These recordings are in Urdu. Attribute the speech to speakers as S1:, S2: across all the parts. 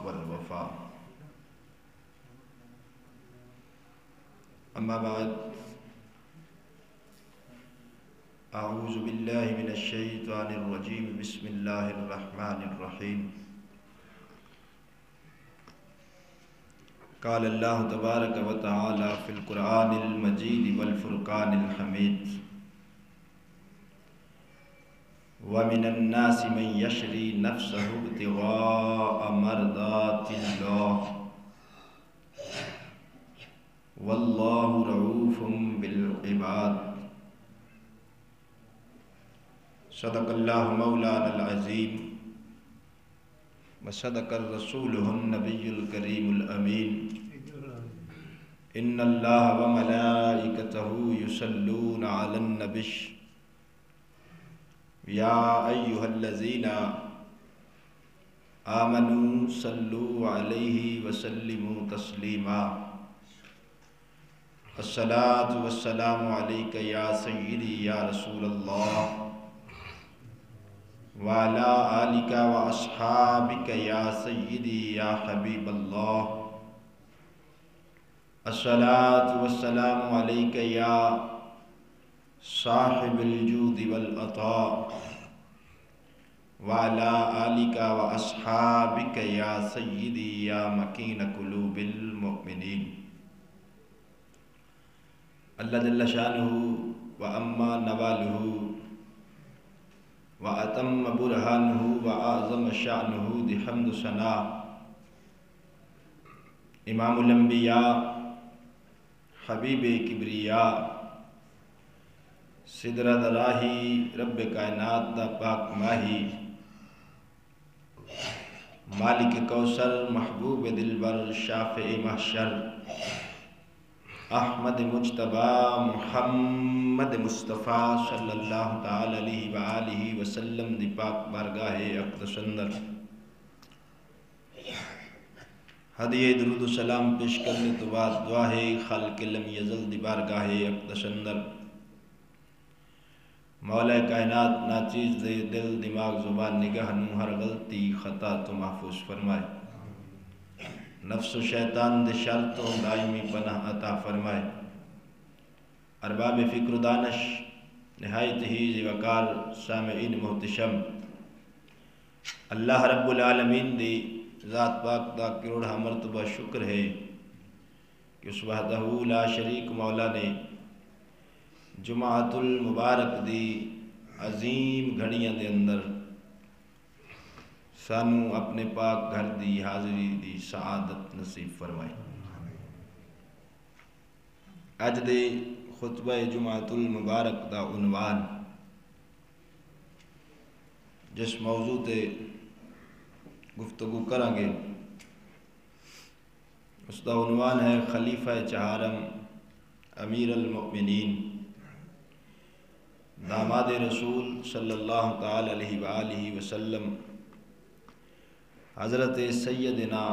S1: والوفاء. اما بعد، اعوذ باللہ من الشیطان الرجیم. بسم اللہ الرحمن الرحیم. قال اللہ تبارک و تعالی فی القرآن المجید والفرقان الحمید. وَمِنَ النَّاسِ مَن يَشْرِي نَفْسَهُ ابْتِغَاءَ مَرْضَاتِ اللَّهِ وَاللَّهُ رَءُوفٌ بِالْعِبَادِ. صدق اللہ مولانا العظیم وصدق الرسول النبی الکریم الامین. ان اللہ وملائکتہ یصلون علی النبی یا ایہا الذین آمنوا صلوا علیہ وسلموا تسلیما. الصلاۃ والسلام علیک یا سیدی یا رسول اللہ وعلی آلک واصحابک یا سیدی یا حبیب اللہ. الصلاۃ والسلام علیک یا صاحب الجود والعطاء وعلی آلک واصحابک یا سیدی یا مکین قلوب المؤمنین. اللہ جل شانہ واما نوالہ واتم برہانہ واعظم شانہ دی حمد و ثنا امام الانبیاء حبیب کبریا سدرہ دراہی رب کائنات دا پاک ماہی مالک کوثر محبوب دلبر شافع محشر احمد مجتبی محمد مصطفیٰ صلی اللہ تعالی علیہ وآلہ وسلم دی پاک بارگاہ اقدس اندر ہدیہ درود و سلام پیش کرنے تو بعد دعا ہے خالق لم یزل دی بارگاہ اقدس اندر مولا کائنات ناچیز دے دل دماغ زبان نگاہ نو ہر غلطی خطا تو محفوظ فرمائے. نفس و شیطان دے شر تو دائمی پناہ عطا فرمائے. ارباب فکر و دانش نہایت ہی وقار سامعین محتشم اللہ رب العالمین دی ذات پاک دا کروڑا مرتبہ شکر ہے کہ اس وحدہ لا شریک مولا نے جمعۃ المبارک دی عظیم گھڑیاں دے اندر سانو اپنے پاک گھر دی حاضری دی سعادت نصیب فرمائی. اج دے خطبہ جمعۃ المبارک دا عنوان جس موضوع تے گفتگو کریں گے اس دا عنوان ہے خلیفہ چہارم امیر المؤمنین داماد رسول صلی اللہ تعالی علیہ وآلہ وسلم حضرت سیدنا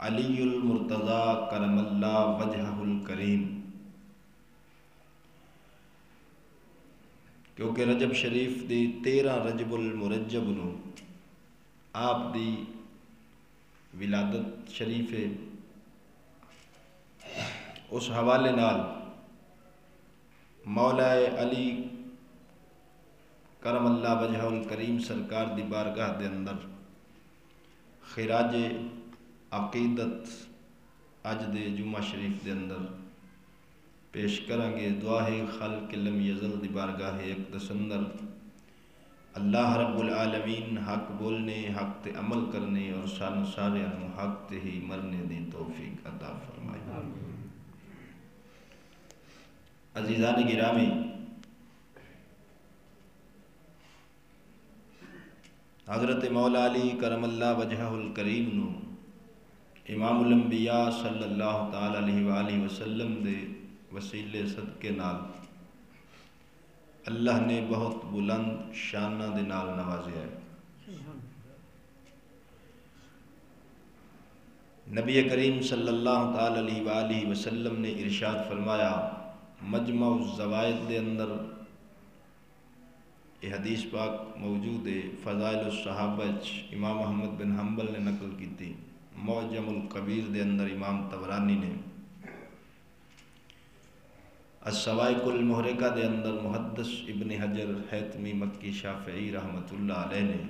S1: علی المرتضی کرم اللہ وجہہ الکریم. کیونکہ رجب شریف دی 13 رجب المرجب نو آپ دی ولادت شریف ہے. اس حوالے نال مولا علی کرم اللہ وجہ الکریم سرکار دی بارگاہ دے اندر خراج عقیدت اج دے جمعہ شریف دے اندر پیش کریں گے. دعا ہے خالق لم یزل دی بارگاہ اقدس اندر اللہ رب العالمین حق بولنے حق تے عمل کرنے اور سانو سارے انو حق تے ہی مرنے دی توفیق عطا فرمائے. عزیزان گرامی، حضرت مولا علی کرم اللہ وجہہ الکریم نو امام الانبیاء صلی اللہ تعالی علیہ وآلہ وسلم دے وسیلے صدقے نال اللہ نے بہت بلند شانہ دے نال نوازیا ہے. نبی کریم صلی اللہ تعالی علیہ وآلہ وسلم نے ارشاد فرمایا، مجمع الزوائد دے اندر یہ حدیث پاک موجود ہے فضائل الصحابہ امام احمد بن حنبل نے نقل کی تھی، معجم الکبیر دے اندر امام طبرانی نے، السوائق المحرقہ دے اندر محدث ابن حجر حیتمی مکی شافعی رحمۃ اللہ علیہ نے،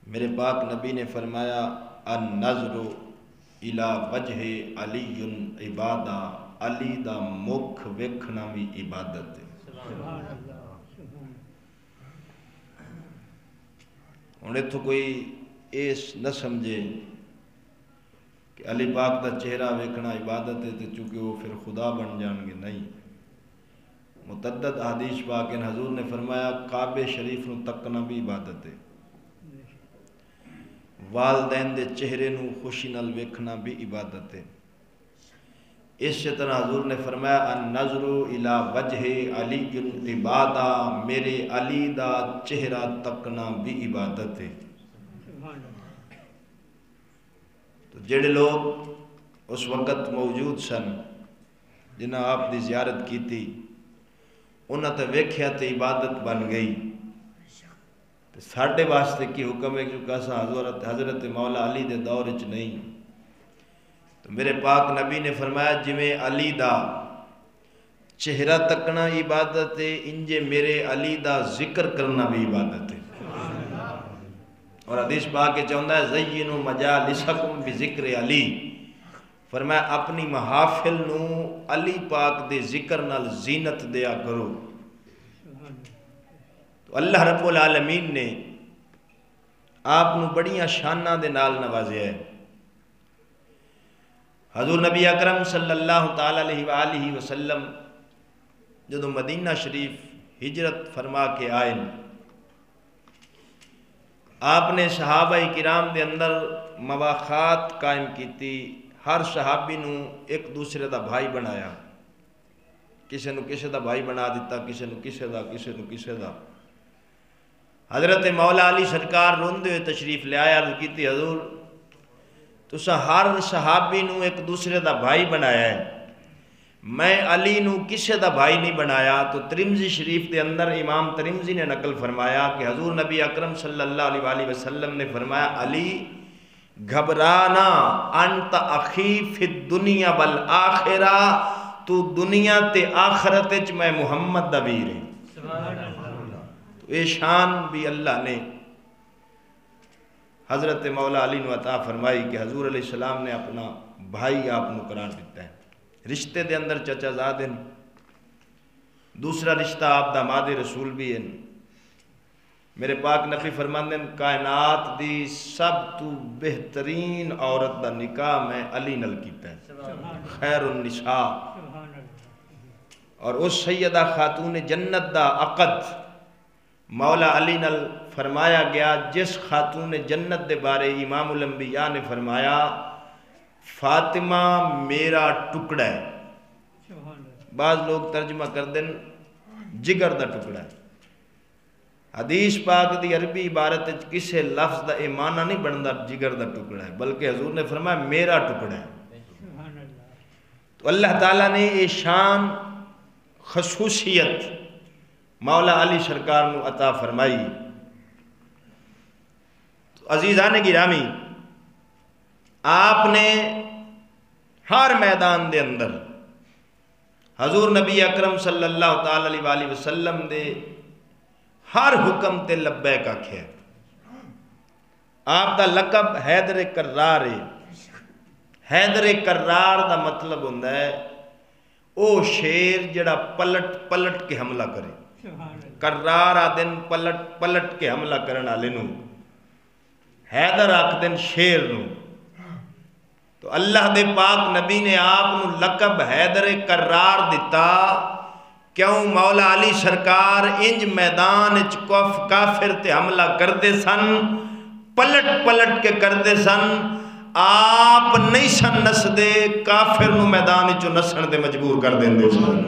S1: میرے پاک نبی نے فرمایا النظر الی وجہ علی عبادہ، علی دا مکھ ویکھنا بھی عبادت ہے۔ ہوں اتوں کوئی اس نہ سمجھے کہ علی پاک دا چہرہ ویکھنا عبادت ہے تو چونکہ وہ پھر خدا بن جان گے، نہیں۔ متعدد حدیث پاک ان حضور نے فرمایا کعبے شریف نو تکنا بھی عبادت ہے، والدین دے چہرے نو خوشی نال ویکھنا بھی عبادت ہے۔ اس طرح حضور نے فرمایا النظر الی وجہ علی عبادہ، میرے علی دا چہرہ تکنا بھی عبادت ہے۔ تو جڑے لوگ اس وقت موجود سن جنہاں آپ دی زیارت کی تھی، انہاں تے ویکھیا تے عبادت بن گئی، تو ساڈے واسطے کی حکم ہے کیونکہ اساں حضرت مولا علی دے دور وچ نہیں۔ تو میرے پاک نبی نے فرمایا جویں علی دا چہرہ تکنا عبادت ہے، انجے میرے علی دا ذکر کرنا بھی عبادت ہے۔ اور حدیث پاک کے چاہتا ہے زینوا مجالسکم بذکر علی، فرمایا اپنی محافل نو علی پاک دے ذکر نال زینت دیا کرو۔ تو اللہ رب العالمین نے آپ نو بڑیاں شاناں دے نال نوازیا ہے۔ حضور نبی اکرم صلی اللہ تعالی علیہ وآلہ وسلم جدو مدینہ شریف ہجرت فرما کے آئے، آپ نے صحابہ کرام دے اندر مواخات قائم کی تھی، ہر صحابی نو ایک دوسرے دا بھائی بنایا، کسے نو کسے دا بھائی بنا دیتا، کسے نو کسے دا۔ حضرت مولا علی سرکار روندے ہوئے تشریف لے آیا، عرض کیتی حضور تسا ہر صحابی نو ایک دوسرے دا بھائی بنایا ہے، میں علی نو کسے دا بھائی نہیں بنایا۔ تو ترمذی شریف دے اندر امام ترمذی نے نقل فرمایا کہ حضور نبی اکرم صلی اللہ علیہ وآلہ وسلم نے فرمایا علی گھبرانا انت اخی فی الدنیا والآخرہ، تو دنیا تے آخرت وچ میں محمد دا ویر ہے۔ تو اے شان بھی اللہ نے حضرت مولا علی نو عطا فرمائی کہ حضور علیہ السلام نے اپنا بھائی آپ نو قرار دیتا ہے۔ رشتے دے اندر چچا زاد ہیں، دوسرا رشتہ آپ داماد رسول بھی ہیں۔ میرے پاک نبی فرماندے ہیں کائنات دی سب تو بہترین عورت دا نکاح میں علی نل کیتا ہے، خیر النساء۔ اور اس سیدہ خاتون جنت دا عقد مولا علی نل فرمایا گیا، جس خاتون جنت دے بارے امام الانبیاء نے فرمایا فاطمہ میرا ٹکڑا ہے، بعض لوگ ترجمہ کر دیں جگر دا ٹکڑا ہے۔ حدیث پاک دی عربی عبارت کسے لفظ دا ایمانہ نہیں بندا جگر دا ٹکڑا ہے، بلکہ حضور نے فرمایا میرا ٹکڑا ہے۔ تو اللہ تعالیٰ نے یہ شان خصوصیت مولا علی سرکار نو عطا فرمائی۔ تو عزیزان گرامی، آپ نے ہر میدان دے اندر حضور نبی اکرم صلی اللہ تعالی علیہ وآلہ وسلم دے ہر حکم تے لبیک آکھیا۔ آپ دا لقب حیدر کرار ہے۔ حیدر کرار دا مطلب ہوندہ ہے او شیر جڑا پلٹ پلٹ کے حملہ کرے، کرار آدن پلٹ پلٹ کے حملہ کرنا لنو، حیدر آکدن شیر نو۔ تو اللہ دے پاک نبی نے آپ نو لقب حیدر کرار دیتا، کیوں مولا علی سرکار انج میدان اچ کافر تے حملہ کردے سن، پلٹ پلٹ کے کردے سن، آپ نہیں سن نس دے، کافر نو میدان اچو نسن دے مجبور کر دیں دے سن۔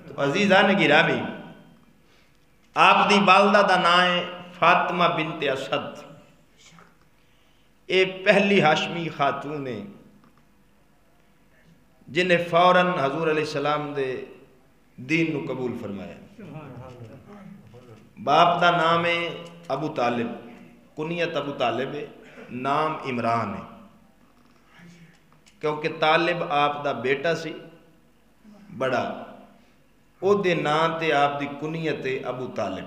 S1: تو عزیزان گرامی، آپ دی والدہ دا نائیں فاطمہ بنت اسد، اے پہلی ہاشمی خاتون نے جنہیں فوراً حضور علیہ السلام دے دین نو قبول فرمایا۔ باپ دا نام ہے ابو طالب، کنیت ابو طالب ہے، نام عمران ہے، کیونکہ طالب آپ دا بیٹا سی بڑا، او دے نام تے آپ دی کنیت ہے ابو طالب۔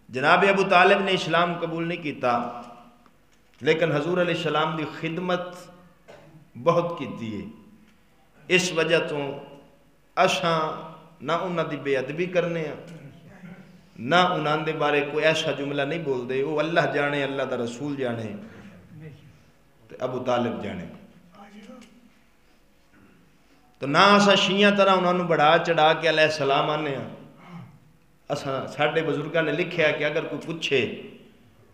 S1: جناب ابو طالب نے اسلام قبول نہیں کیتا، لیکن حضور علیہ السلام دی خدمت بہت کیتی ہے۔ اس وجہ تو اساں نہ انہاں دی بے ادبی کرنے ہیں، نہ انہاں دے بارے کوئی ایسا جملہ نہیں بول دے، وہ اللہ جانے، اللہ دا رسول جانے، ابو طالب جانے۔ تو نہ اسا شیعہ طرح انہوں نے بڑھا چڑھا کے علیہ السلام آنے ہیں۔ ساڈے بزرگاں نے لکھیا کہ اگر کوئی پوچھے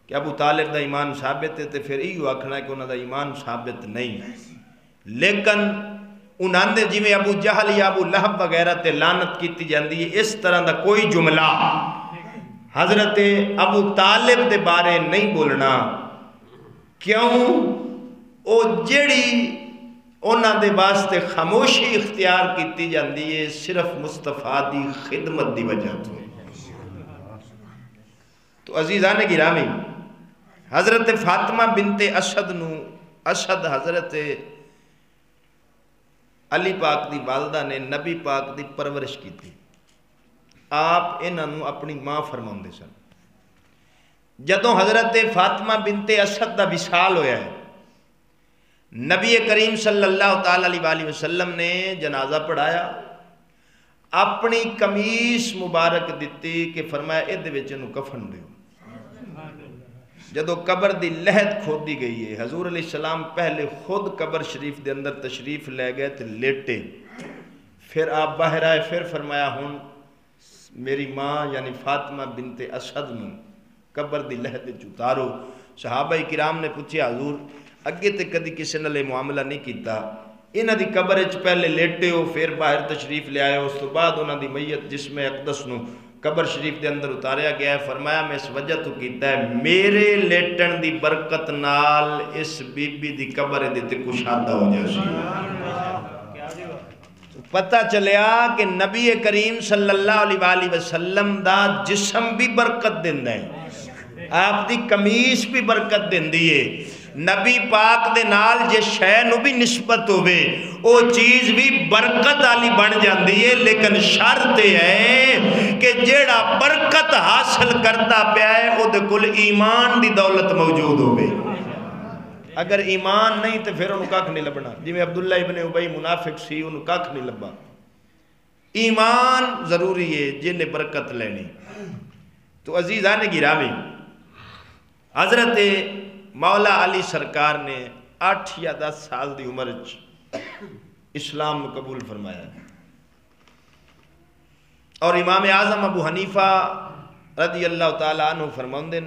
S1: کہ ابو طالب دا ایمان ثابت ہے تو پھر ایو آکھنا ہے کہ انہوں دا ایمان ثابت نہیں، لیکن انہوں نے جی میں ابو جہل یا ابو لہب وغیرہ تے لعنت کیتی جاندی ہے، اس طرح دا کوئی جملہ حضرت ابو طالب دے بارے نہیں بولنا۔ کیوں؟ او جڑی انہاں دے واسطے خاموشی اختیار کیتی جاندی ہے صرف مصطفیٰ دی خدمت دی وجہ تو۔ تو عزیزان گرامی، حضرت فاطمہ بنت اسد نو، اسد حضرت علی پاک دی والدہ نے نبی پاک دی پرورش کی تھی، آپ انہوں اپنی ماں فرماؤندے سن۔ جدوں حضرت فاطمہ بنت اسد دا وصال ہویا ہے، نبی کریم صلی اللہ تعالی علیہ وسلم نے جنازہ پڑھایا، اپنی قمیص مبارک دیتی کہ فرمایا ادھے وچ انہوں کفن دیو۔ جدو قبر دی لہد کھود دی گئی ہے، حضور علیہ السلام پہلے خود قبر شریف دے اندر تشریف لے گئے تھے لیٹے، پھر آپ باہر آئے، پھر فرمایا ہن میری ماں یعنی فاطمہ بنت اسد میں قبر دی لہد اتارو۔ صحابہ کرام نے پوچھے حضور اگے تے کدی کسی نالے معاملہ نہیں کیتا، انہاں دی قبر وچ پہلے لیٹے ہو پھر باہر تشریف لے آئے، اس تو بعد انہاں دی میت جسم اقدس نو قبر شریف دے اندر اتاریا گیا ہے۔ فرمایا میں اس وجہ تو کیتا ہے میرے لیٹن دی برکت نال اس بی بی دی قبر دے تے کشادہ ہو جائے۔ پتہ چلیا کہ نبی کریم صلی اللہ علیہ وسلم دا جسم بھی برکت دیندہ ہے، آپ دی قمیص بھی برکت دیندی ہے۔ نبی پاک دے نال جے شے نو بھی نسبت ہوئے او چیز بھی برکت والی بن جاندی ہے، لیکن شرط ہے کہ جیڑا برکت حاصل کرتا پیا ہے او دے کل ایمان دی دولت موجود ہوئے۔ اگر ایمان نہیں تو پھر انہوں کاکھ نہیں لبنا، جی میں عبداللہ ابن ابی منافق سی انہوں کاکھ نہیں لبا۔ ایمان ضروری ہے جن نے برکت لینی۔ تو عزیزان گرامی، حضرت مولا علی سرکار نے 8 یا 10 سال دی عمر اسلام قبول فرمایا، اور امام اعظم ابو حنیفہ رضی اللہ تعالیٰ عنہ فرماندے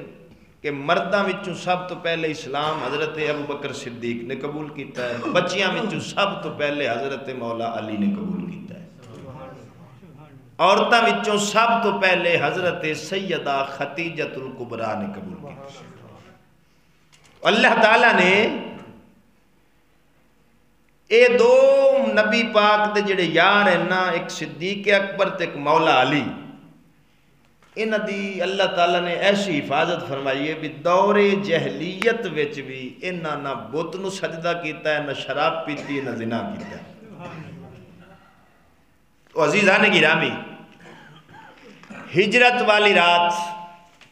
S1: کہ مرداں وچوں سب تو پہلے اسلام حضرت ابو بکر صدیق نے قبول کیتا ہے، بچیاں وچوں سب تو پہلے حضرت مولا علی نے قبول کیتا ہے، عورتاں وچوں سب تو پہلے حضرت سیدہ خدیجۃ الکبریٰ نے قبول کیتا ہے۔ اللہ تعالیٰ نے اے دو نبی پاک دے جڑے یار ہیں نا، ایک صدیق اکبر تے ایک مولا علی، انہ دی اللہ تعالیٰ نے ایسی حفاظت فرمائی ہے بھی دور جہلیت وچ بھی انہ نہ بت نو سجدہ کیتا ہے، نہ شراب پیتی ہے، نہ زنا کیتا ہے۔ تو عزیزان گرامی، ہجرت والی رات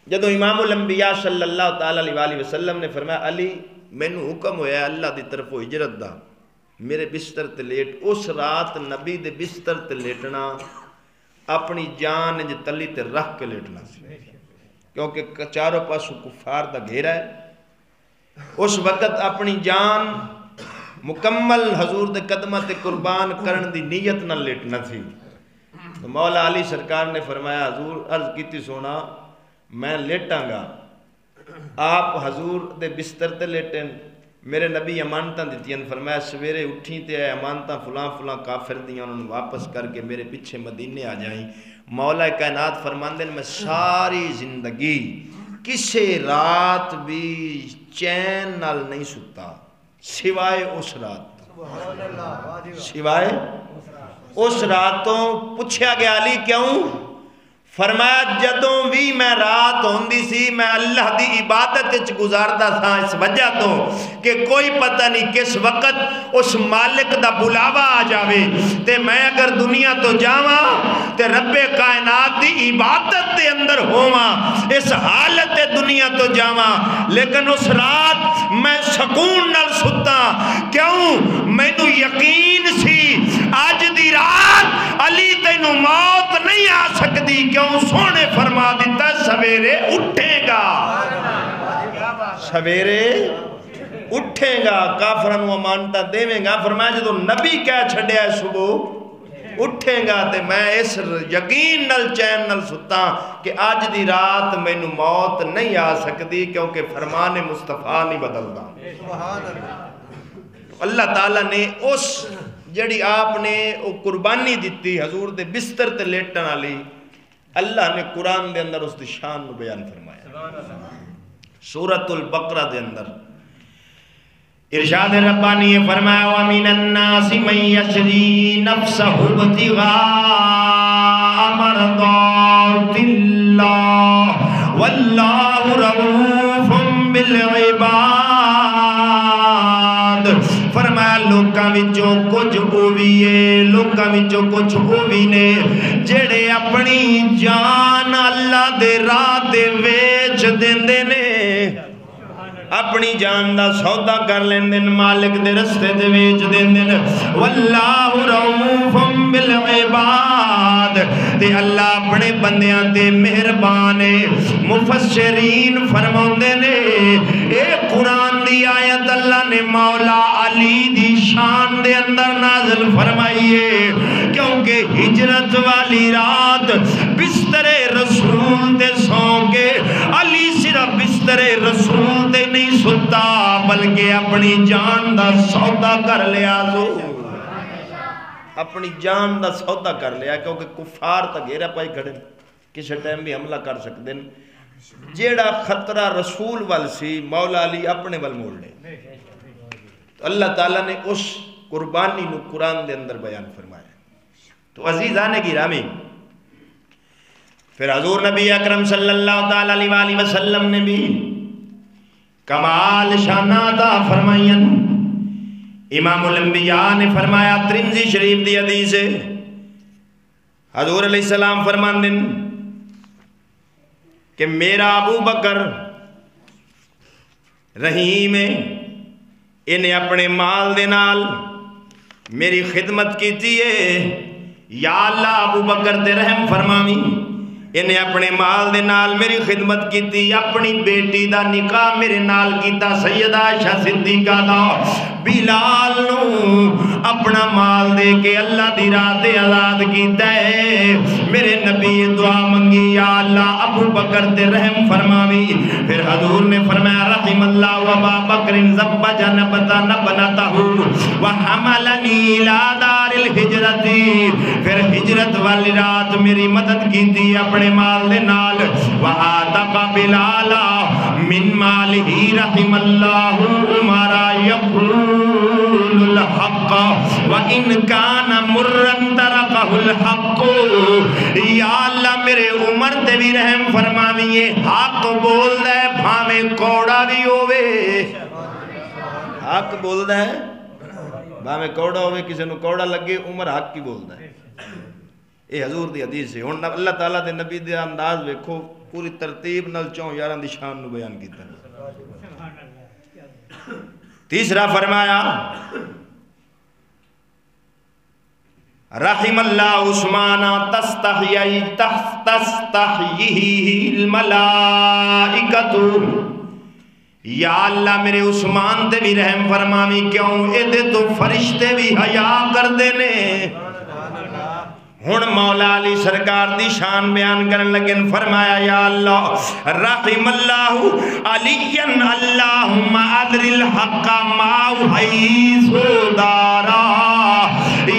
S1: جدو امام الانبیاء صلی اللہ تعالیٰ علیہ وسلم نے فرمایا علی مینوں حکم ہویا اللہ دی طرف ہجرت دا، میرے بستر تے لیٹ، اس رات نبی دے بستر تے لیٹنا اپنی جان جو تلی تے رکھ کے لیٹنا سی، کیونکہ چاروں پاسوں کفار دا گھیرا ہے۔ اس وقت اپنی جان مکمل حضور دے قدمہ تے قربان کرن دی نیت نہ لیٹنا تھی۔ تو مولا علی سرکار نے فرمایا حضور عرض کیتی سونا میں لیٹاں گا، آپ حضور دے بستر تے لیٹیں، میرے نبی امانتاں دیتیاں، فرمایا سویرے اٹھیں تے اے امانتاں فلاں فلاں کافر دیاں انہوں نے واپس کر کے میرے پیچھے مدینے آ جائیں۔ مولا کائنات فرماندے میں ساری زندگی کسے رات بھی چین نال نہیں ستا سوائے اس رات، سوائے اس راتوں۔ پوچھا گیا علی کیوں؟ فرمایا جدوں بھی میں رات ہوندی سی میں اللہ دی عبادت وچ گزاردا تھا اس وجہ تو کہ کوئی پتہ نہیں کس وقت اس مالک دا بلاوا آ جاوے تے میں اگر دنیا تو جاواں تے رب کائنات دی عبادت دے اندر ہوواں اس حالت دنیا تو جاواں لیکن اس رات میں سکون نال ستا کیوں مینوں یقین سی اج دی رات علی تینوں موت نہیں آ سکتی کیوں سونے فرما دیتا سویرے اٹھے گا سویرے اٹھے گا کافرانو امانتا دیویں گا فرمایا جدو نبی کہہ چھڑیا ہے صبح اٹھے گا تے میں اس یقین نل چین نل ستا کہ آج دی رات میں نو موت نہیں آ سکتی کیونکہ فرمان مصطفیٰ نہیں بدلدا اللہ تعالیٰ نے اس جڑی آپ نے قربانی دیتی حضور دے بستر تے لیٹن والی اللہ نے قرآن دے اندر اس دی شان نو بیان فرمایا سورۃ البقرہ دے اندر ارشاد ربانی فرمایا وَمِنَ النَّاسِ مَن يَشْرِي نَفْسَهُ ابْتِغَاءَ مَرْضَاتِ اللَّهِ وَاللَّهُ رَءُوفٌ بِالْعِبَادِ فرمایا لوکاں وچوں کچھ اوویے لوکاں وچوں کچھ اووی نے جڑے اپنی جان اللہ دے راہ تے ویچ دیندے نے اپنی جان دا سودا کر لیندن مالک دے رستے تے ویچ دیندن واللہ رؤوف بالعباد تے اللہ اپنے بندیاں تے مہربان ہے مفسرین فرماندے نے اے قرآن دی آیت اللہ نے مولا علی دی شان دے اندر نازل فرمائیے کیونکہ ہجرت والی رات بستر رسول دے سو کے علی صرف بستر رسول دے نہیں ستا بلکہ اپنی جان دا سودا کر لیا سو اپنی جان دا سودا کر لیا کیونکہ کفار تا گھیرا پائی کھڑے کسی ٹائم بھی حملہ کر سکتے ہیں جیڑا خطرہ رسول وال سی مولا علی اپنے وال موڑ لے تو اللہ تعالیٰ نے اس قربانی نو قرآن دے اندر بیان فرمایا تو عزیزانے کی رامی پھر حضور نبی اکرم صلی اللہ علیہ وسلم نے بھی کمال شاناتہ فرمائین امام الانبیاء نے فرمایا ترمذی شریف دی حدیث ہے حضور علیہ السلام فرمان دن کہ میرا ابو بکر رحیم ہے انہیں اپنے مال دے نال میری خدمت کیتی ہے یا اللہ ابو بکر تے رحم فرماوی انہیں اپنے مال دے نال میری خدمت کیتی اپنی بیٹی دا نکاح میرے نال کیتا سیدہ عائشہ صدیقہ دا بلال نو اپنا مال دے کے اللہ دی راہ تے آزاد کیتا ہے میرے نبی دعا منگی یا اللہ ابو بکر تے رحم فرماوی پھر حضور نے فرمایا رحم اللہ و ابا بکر زبجا نبنتہ وحملنی الى دار الحجرتی پھر ہجرت والی رات میری مدد کیتی اپنے مال دے نال وآتق بلالا من مالہ رحم اللہ عمرہ یقول الحق وَإِن كَانَ مُرًّا تَرَقَهُ الْحَقُّ یا اللہ میرے عمر تے بھی رحم فرماویے حق بول دے بھامے کوڑا بھی ہوئے حق بول دے بھامے کوڑا ہوئے کسی نو کوڑا لگے عمر حق کی بول دے اے حضور دی حدیث ہے اللہ تعالیٰ دے نبی دے انداز ویکھو پوری ترتیب نل چون یاران دی شان نو بیان کیتا تیسرا فرمایا رحم اللہ عثمان تستحییہ الملائکت یا اللہ میرے عثمان دے بھی رحم فرمامی کیوں ایدے تو فرشتے بھی حیا کر دینے ہن مولا علی سرکار دی شان بیان کرن لگن فرمایا یا اللہ رحم اللہ علین اللہم ادر الحق ماو حیث دارا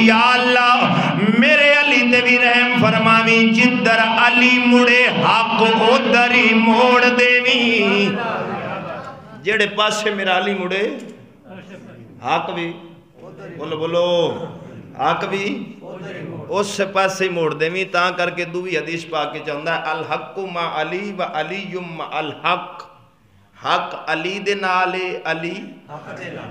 S1: یا اللہ میرے علی دے بھی رحم فرماوی جدر علی مڑے حق ادھر ہی موڑ دیوی جڑے پاسے میرا علی مڑے حق بھی بولو بولو حق بھی اس پاسے موڑ دیویں، تاں کر کے دوی حدیث پاک کے چاہتا ہے الحق ما علی و علی ما الحق، حق علی دے نالے، علی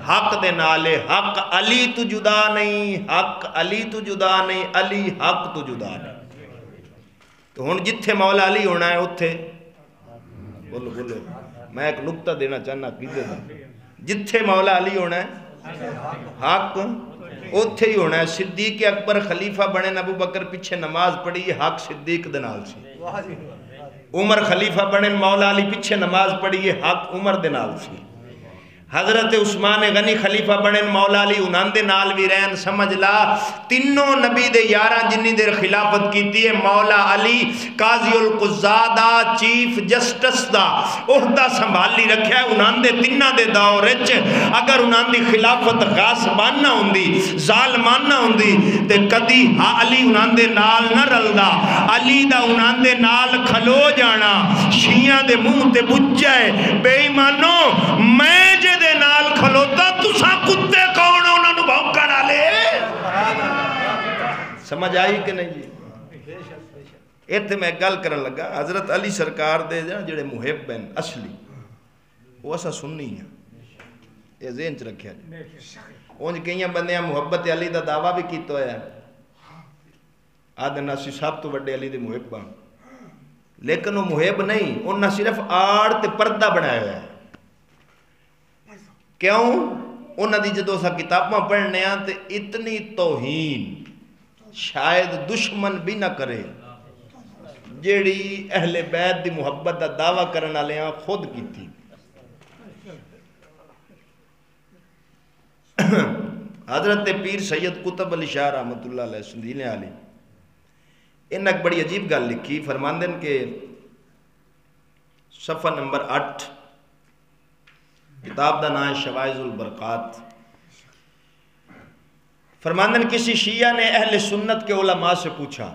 S1: حق دے نالے، حق علی تو جدا نہیں، حق علی تو جدا نہیں، علی حق تو جدا نہیں۔ تو ہن جتھے مولا علی ہونا ہے اتھے بولو بولو، میں ایک نکتہ دینا چاہنا کیجئے دا، جتھے مولا علی ہونا ہے حق اتھے ہی ہونا ہے۔ صدیق اکبر خلیفہ بنے ابو بکر پیچھے نماز پڑھی، یہ حق صدیق دنال سی۔ عمر خلیفہ بنے مولا علی پیچھے نماز پڑھی، یہ حق عمر دنال سی۔ حضرت عثمان غنی خلیفہ بنے مولا علی انہاں دے نال بھی رہن، سمجھ لا تینوں نبی دے یاراں جنی دیر خلافت کیتی ہے، مولا علی قاضی القضاء دا چیف جسٹس دا عہدہ سنبھالی رکھیا ہے انہاں دے تینہ دے دور وچ۔ اگر انہاں دی خلافت غاصبانہ ہوندی، ظالمانہ ہوندی تے کدی علی انہاں دے نال نہ رلدا، علی دا انہاں دے نال کھلو جانا شیعہ دے منہ تے بجائے۔ بے ایمانو میں جے دے نال کھلوتا تساں کتے کون انہاں نو بھونکا نہ لے۔ سمجھ آئی کہ نہیں جی؟ ایتھے میں گل کرن لگا، حضرت علی سرکار دے جڑے محب ہیں اصلی وہ اسا سننی ہیں، یہ ذہن چ رکھیا جی۔ اونج کئیاں بندیاں محبت علی دا دعویٰ بھی کیتا ہے، آدھے ناسی صاحب تو وڈے علی دے محب ہیں، لیکن وہ محب نہیں، انہاں صرف آڑ تے پردہ بنایا ہے۔ کیوں؟ انہاں دی جدو سا کتاباں پڑھنے ہیں تے اتنی توہین شاید دشمن بھی نہ کرے جیڑی اہل بیت دی محبت دا دعویٰ کرنا لیاں خود کی تھی۔ حضرت پیر سید قطب علی شاہ رحمت اللہ علیہ سندینے علی انہاں ایک بڑی عجیب گل لکھی، فرماندن کہ صفحہ نمبر 8 کتاب دا نام ہے شوائز البرقات، فرماندن کسی شیعہ نے اہل سنت کے علماء سے پوچھا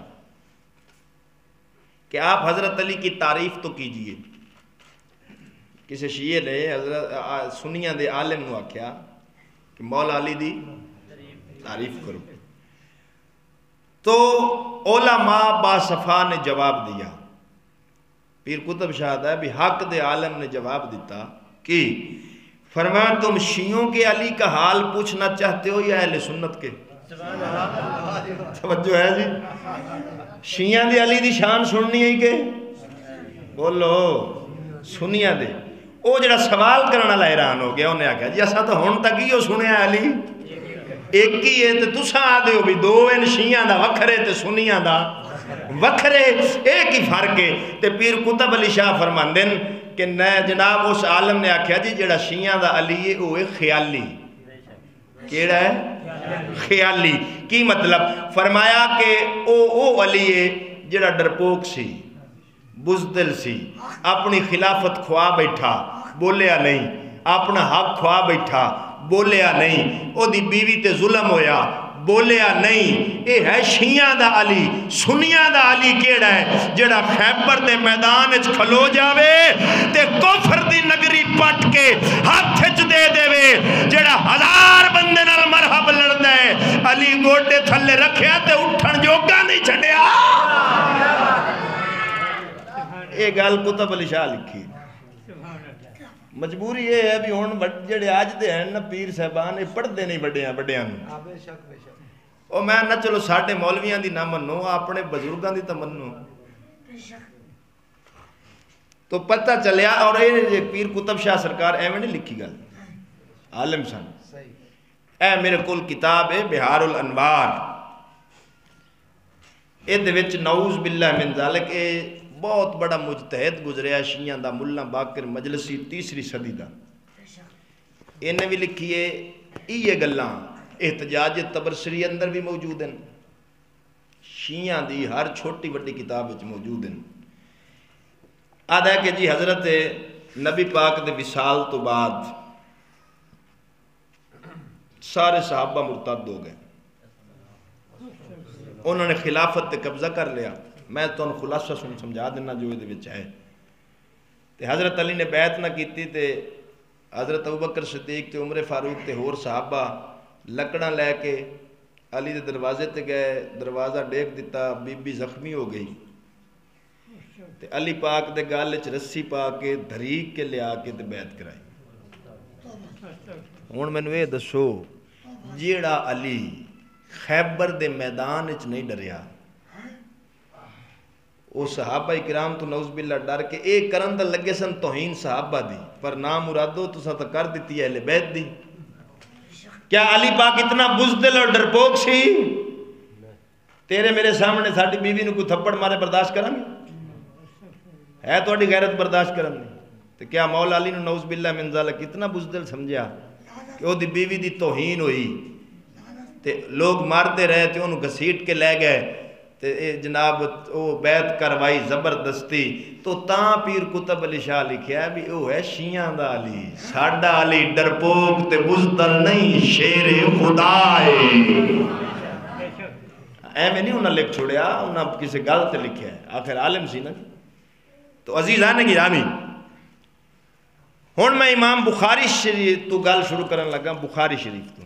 S1: کہ آپ حضرت علی کی تعریف تو کیجئے۔ کسی شیعہ نے حضرت سنیاں دے عالم نو آکھیا کہ مولا علی دی تعریف کرو، تو علماء باصفا نے جواب دیا، پیر قطب شاہد ہے بھی حق دے عالم نے جواب دیتا کہ فرمایا تم شیعوں کے علی کا حال پوچھنا چاہتے ہو یا اہل سنت کے؟ توجہ ہے جی، شیعہ دے علی دی شان سننی ہے کہ بولو سنیاں دے۔ او جڑا سوال کرنا حیران ہو گیا، انہیں آکھا جی اسا تو ہن تک ہی ہو سنیا علی ایک ہی ہے، تے تساں آدھے ہو بھی دو ان شیعہ دا وکھرے تے سنیاں دا وکھرے، ایک ہی فرق ہے۔ تے پیر قطب علی شاہ فرماندن کہ نئے جناب اس عالم نے آکھیا جی جڑا شیعہ دا علی ہے وہ ہے خیالی۔ کیڑا ہے؟ خیالی۔ کی مطلب؟ فرمایا کہ او علی ہے جڑا ڈرپوک سی، بزدل سی، اپنی خلافت کھوا بیٹھا بولیا نہیں، اپنا حق کھوا بیٹھا بولیا نہیں، او دی بیوی تے ظلم ہویا بولیا نہیں۔ اے ہے شیعہ دا علی۔ سنیاں دا علی کیڑا ہے؟ جڑا خیبر دے میدان اچ کھلو جاوے تے کفر دی نگری پٹ کے ہاتھ اچ دے دے وے، جڑا 1000 بندے نال مرحب لڑدا ہے، علی گوڈے تھلے رکھیا تے اٹھن جوگا نہیں چھڈیا۔ اے گل قطب علی شاہ لکھی۔ مجبوری یہ ہے بھی ہون جڑے آج دے ہیں نا پیر صاحبان پڑھ دے نہیں بڑیاں نو، او میں نہ چلو ساڑھے مولویاں دی نہ منو، اپنے بزرگاں دی تو منو، تو پتہ چلیا۔ اور اے پیر قطب شاہ سرکار ایویں نہیں لکھی گل، عالم سن۔ اے میرے کول کتاب ہے بہار الانوار، اے دے وچ نعوذ باللہ من ذالک اے بہت بڑا مجتہد گزریا شیعہ دا ملا باقر مجلسی 3 صدی دا، انہیں بھی لکھیے یہ گلاں احتجاج تبرسری اندر بھی موجود ہیں، شیعہ دی ہر چھوٹی بڑی کتاب وچ موجود ہیں۔ آدھا ہے کہ جی حضرت نبی پاک دے وصال تو بعد سارے صحابہ مرتد ہو گئے، انہوں نے خلافت تے قبضہ کر لیا۔ میں تو انہوں خلاصہ سمجھا دینا جو یہ دے وچ ہے۔ تے حضرت علی نے بیعت نہ کیتی تے حضرت ابوبکر صدیق تے عمر فاروق تے ہور صحابہ لکڑاں لے کے علی دے دروازے تے گئے، دروازہ ڈیک دیتا، بی بی زخمی ہو گئی تے علی پاک دے گال وچ رسی پا کے دھریک کے لیا کے تے بیعت کرائی۔ ہن مینوں یہ دسو جیڑا علی خیبر دے میدان وچ نہیں ڈریا، وہ صحابہ کرام تو نعوذ باللہ ڈر کے اے کرن دا لگے سن توہین صحابہ دی، پر نام مرادو تساں تو کر دیتی ہے اہل بیت دی۔ کیا علی پاک اتنا بزدل اور ڈرپوک سی؟ تیرے میرے سامنے ساڈی بیوی نو کوئی تھپڑ مارے برداشت کریں گے؟ ہے تہاڈی غیرت برداشت کرن دی؟ تو کیا مولا علی نو نعوذ باللہ من ذالک اتنا بزدل سمجھیا کہ وہ دی بیوی دی توہین ہوئی تے لوگ مارتے رہے تے انہوں گھسیٹ کے لے گئے تے جناب وہ بیعت کروائی زبردستی؟ تو تاں پیر کتب علی شاہ لکھیا ہے بھی وہ ہے شیعہ دا علی، ساڈا علی ڈرپوک تے بزدل نہیں، شیر خدا ہے۔ ایویں نہیں انہاں لکھ چھوڑیا، انہاں کسی گل تے لکھیا ہے، آخر عالم سی نا۔ تو عزیزان گرامی، ہن میں امام بخاری شریف تو گل شروع کرن لگا، بخاری شریف تو،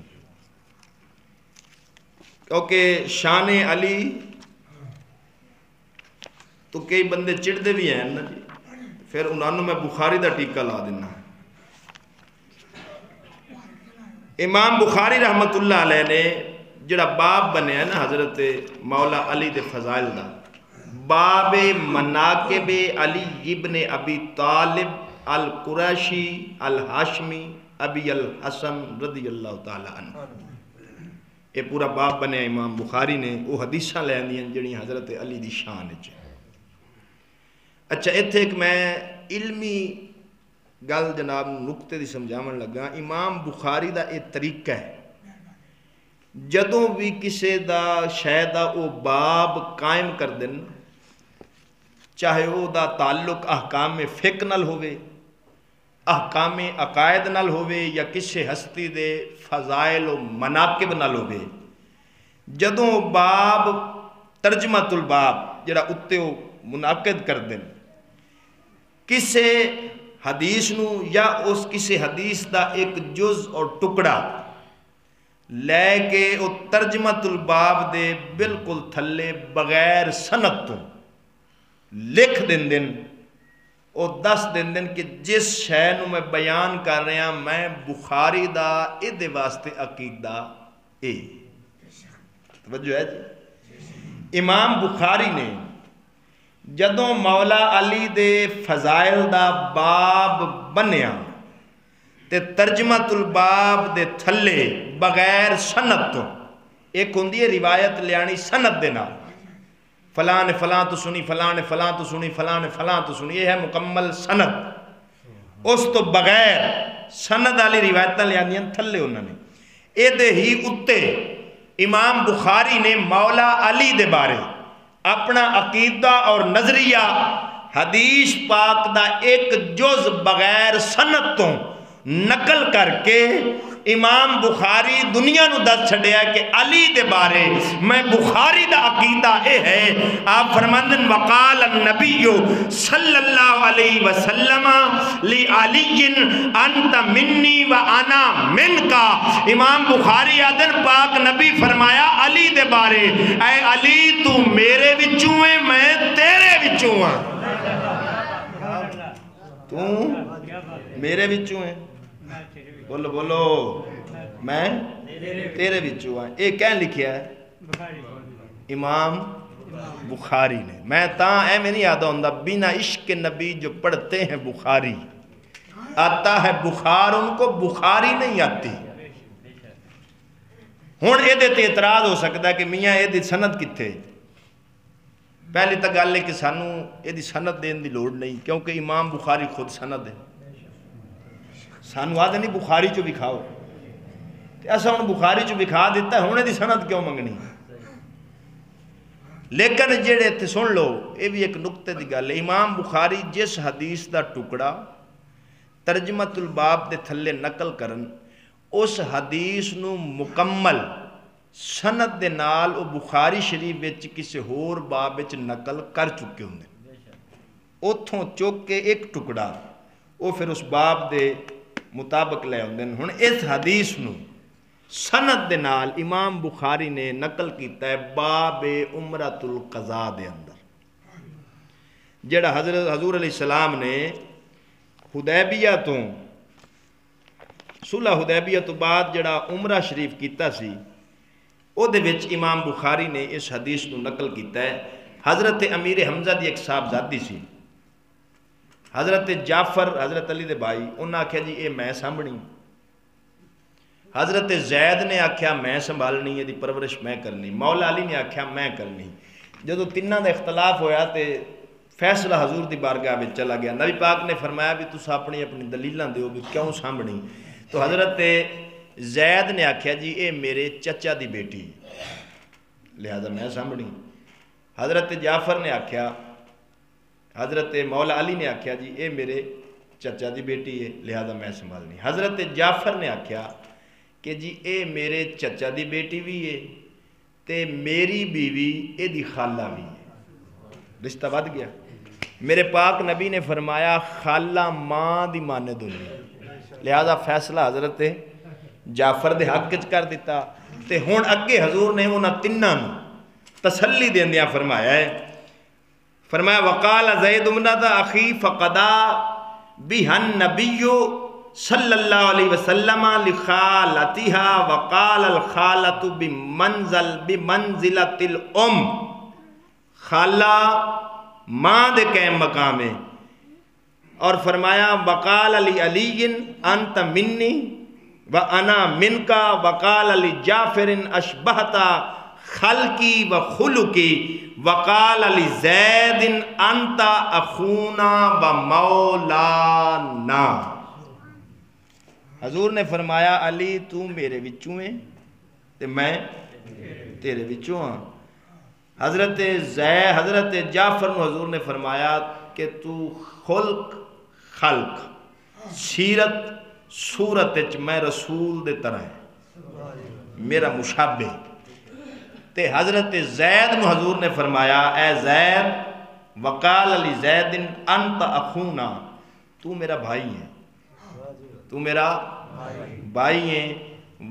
S1: کیونکہ شان علی تو کئی بندے چڑھتے بھی ہیں نا جی، پھر انہوں نے میں بخاری دا ٹیکہ لا دینا۔ امام بخاری رحمت اللہ علیہ نے جڑا باب بنے ہے نا حضرت مولا علی دے فضائل دا، باب مناقب علی ابن ابی طالب القریشی الہاشمی ابی الحسن رضی اللہ تعالی عنہ، یہ پورا باب بنے امام بخاری نے، وہ حدیثاں لے آندیاں جڑی حضرت علی دی شان وچ۔ اچھا ایتھے ایک میں علمی گل جناب نقطے دی سمجھاون لگا، امام بخاری دا ایک طریقہ ہے، جدوں بھی کسے دا شے دا او باب قائم کر دن، چاہے او دا تعلق احکام فقہ نال ہوئے، احکام عقائد نال ہوئے، یا کسے ہستی دے فضائل و مناقب نال ہوئے، جدوں باب ترجمۃ الباب جڑا اتے او منعقد کر دن، کسے حدیث نو یا اس کسے حدیث دا ایک جز اور ٹکڑا لے کے او ترجمۃ الباب دے بالکل تھلے بغیر سند تو لکھ دن دن، او دس دن دن کہ جس شے نو میں بیان کر رہا میں بخاری دا اے واسطے عقیدہ اے۔ توجہ ہے جی، امام بخاری نے جدوں مولا علی دے فضائل دا باب بنیا تے ترجمۃ الباب دے تھلے بغیر سند تو، ایک ہوندی ہے روایت لیانی سند دے نال، فلاں نے فلاں تو سنی، فلاں نے فلاں تو سنی، فلاں نے فلاں تو سنی، یہ ہے مکمل سند۔ اس تو بغیر سند والی روایتاں لیاندیاں تھلے انہوں نے، اے دے ہی اتے امام بخاری نے مولا علی دے بارے اپنا عقیدہ اور نظریہ حدیث پاک دا ایک جز بغیر سند تو نقل کر کے امام بخاری دنیا نو دس چھڑیا کہ علی دے بارے میں بخاری دا عقیدہ اے ہے۔ آپ فرماندن وقال النبی صلی اللہ علیہ وسلم لی علی انت منی و انا منکا، امام بخاری آدن پاک نبی فرمایا علی دے بارے، اے علی تو میرے وچوں ہے میں تیرے وچوں ہاں، تو میرے وچوں ہے، بولو بولو میں تیرے وچوں ہاں۔ اے کہن لکھیا ہے امام بخاری نے۔ میں تاں اے میں نہیں یاد ہوندا بنا عشق نبی جو پڑھتے ہیں بخاری، آتا ہے بخار ان کو بخاری نہیں آتی۔ ہن اے دے اعتراض ہو سکتا ہے کہ میاں اے دی سند کتھے؟ پہلی تا گل ہے کہ سانو اے دی سند دین دی لوڑ نہیں، کیونکہ امام بخاری خود سند ہے۔ سانو آدھے نہیں بخاری چو بکھاؤ، ایسا ہوں بخاری چو بکھا دیتا ہے، ہونے دی سند کیوں منگنی؟ لیکن جڑے تھے سن لو، یہ بھی ایک نقطے دی گل ہے، امام بخاری جس حدیث دا ٹکڑا ترجمۃ الباب دے تھلے نقل کرن، اس حدیث نو مکمل سند دے نال او بخاری شریف وچ کسی ہور باب وچ نقل کر چکے ہوندے، اتھوں چوک کے ایک ٹکڑا وہ پھر اس باب دے مطابق لے ہوندے۔ ہن اس حدیث نو سند دے نال امام بخاری نے نقل کیتا ہے باب عمرۃ القضاء دے اندر، جڑا حضور علیہ السلام نے حدیبیہ تو صلح حدیبیہ تو بعد جڑا عمرہ شریف کیتا سی، او دے وچ امام بخاری نے اس حدیث کو نقل کیتا ہے۔ حضرت امیر حمزہ دی ایک صاحبزادی سی، حضرت جعفر حضرت علی دے بھائی، انہاں آکھیا جی اے میں سامبھنی، حضرت زید نے آکھیا میں سنبھالنی، یہ دی پرورش میں کرنی، مولا علی نے آکھیا میں کرنی۔ جدو تیناں دا اختلاف ہویا تے فیصلہ حضور دی بارگاہ میں چلا گیا، نبی پاک نے فرمایا بھی تُس اپنی اپنی دلیلاں دیو بھی کیوں سامبھنی؟ تو حضرت زید نے آکھیا جی اے میرے چچا دی بیٹی لہذا میں سامبھنی۔ حضرت جعفر نے آکھیا، حضرت مولا علی نے آکھیا جی اے میرے چچا دی بیٹی ہے لہذا میں سنبھالنی۔ حضرت جعفر نے آکھیا کہ جی اے میرے چچا دی بیٹی بھی ہے تے میری بیوی اے دی خالہ بھی ہے، رشتہ بد گیا۔ میرے پاک نبی نے فرمایا خالہ ماں دی مانے دلی، لہذا فیصلہ حضرت جعفر دے حق وچ کر دیتا۔ تے ہن اگے حضور نے انہاں تناں نوں تسلی دیندیاں فرمایا ہے، فرمایا وقال زید بن اخی فقدا بها النبی صلی اللہ علیہ وسلم لخالتها وقال الخالة بمنزلة الام، خالہ ماں دے قائم مقام ہے، اور فرمایا وقال علی علی انت منی وانا منکا وقال علی جعفر اشبہت خلقی و خلقی وقال علی زید انت اخونا و مولانا۔ حضور نے فرمایا علی تو میرے وچوں ہے تے میں تیرے وچوں ہاں۔ حضرت جعفر نو حضور نے فرمایا کہ تو خلق سیرت صورت وچ میں رسول دے طرح ہے، میرا مشابہ۔ تے حضرت زید نو حضور نے فرمایا اے زید وقال علی زید انت اخونا، تو میرا بھائی ہے، تو میرا بھائی ہے،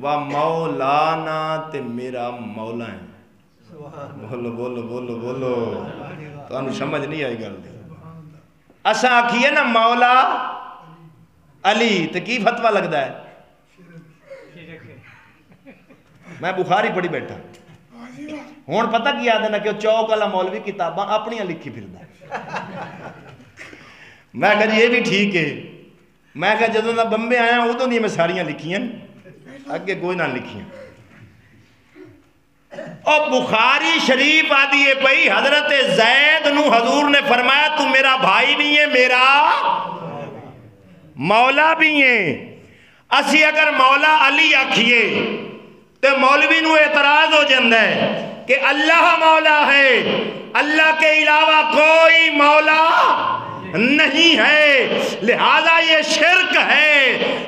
S1: و مولانا تے میرا مولا ہے۔ بولو بولو بولو بولو، تو انہوں سمجھ نہیں آئی گل دی۔ اسا آکھیے نا مولا علی تے کی فتوہ لگدا ہے؟ میں بخاری پڑھی بیٹھا ہون پتہ کیا دینا کہ چوک والا مولوی کتاباں اپنیاں لکھی پھردا، میں کہا یہ بھی ٹھیک ہے، میں کہا جدوں دا بمبے آیا ادوں دی میں ساریاں لکھیاں اگے کوئی نہ لکھیاں۔ اور بخاری شریف آدھی ہے پئی حضرت زید نو حضور نے فرمایا تو میرا بھائی بھی ہے میرا مولا بھی ہے۔ اسی اگر مولا علی آکھیے تو مولوی نو اعتراض ہو جاندہ ہے کہ اللہ مولا ہے، اللہ کے علاوہ کوئی مولا نہیں ہے، لہذا یہ شرک ہے۔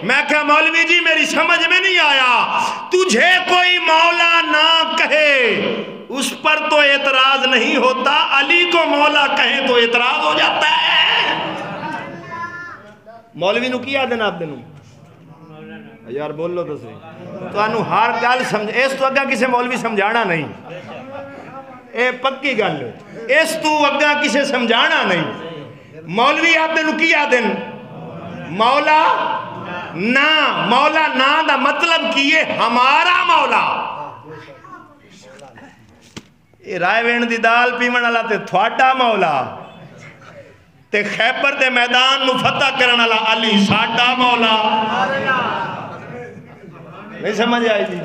S1: میں کہا مولوی جی میری سمجھ میں نہیں آیا، تجھے کوئی مولا نہ کہے اس پر تو اعتراض نہیں ہوتا، علی کو مولا کہیں تو اعتراض ہو جاتا ہے۔ مولوی نو کیا دینا آپ دنوں یار بول لو تو صحیح، تو انہوں ہر گل سمجھ، اس تو اگا کسے مولوی سمجھانا نہیں، اے پکی گل ہے، اس تو اگا کسے سمجھانا نہیں۔ مولوی آپ دنوں کیا دن مولا نا دا مطلب کیے ہمارا مولا۔ اے رائے وین دی دال پیمن اللہ تے تھوڑا مولا، تے خیبر دے میدان نو فتح کرن اللہ علی ساڈا مولا۔ نہیں سمجھ آئی جی؟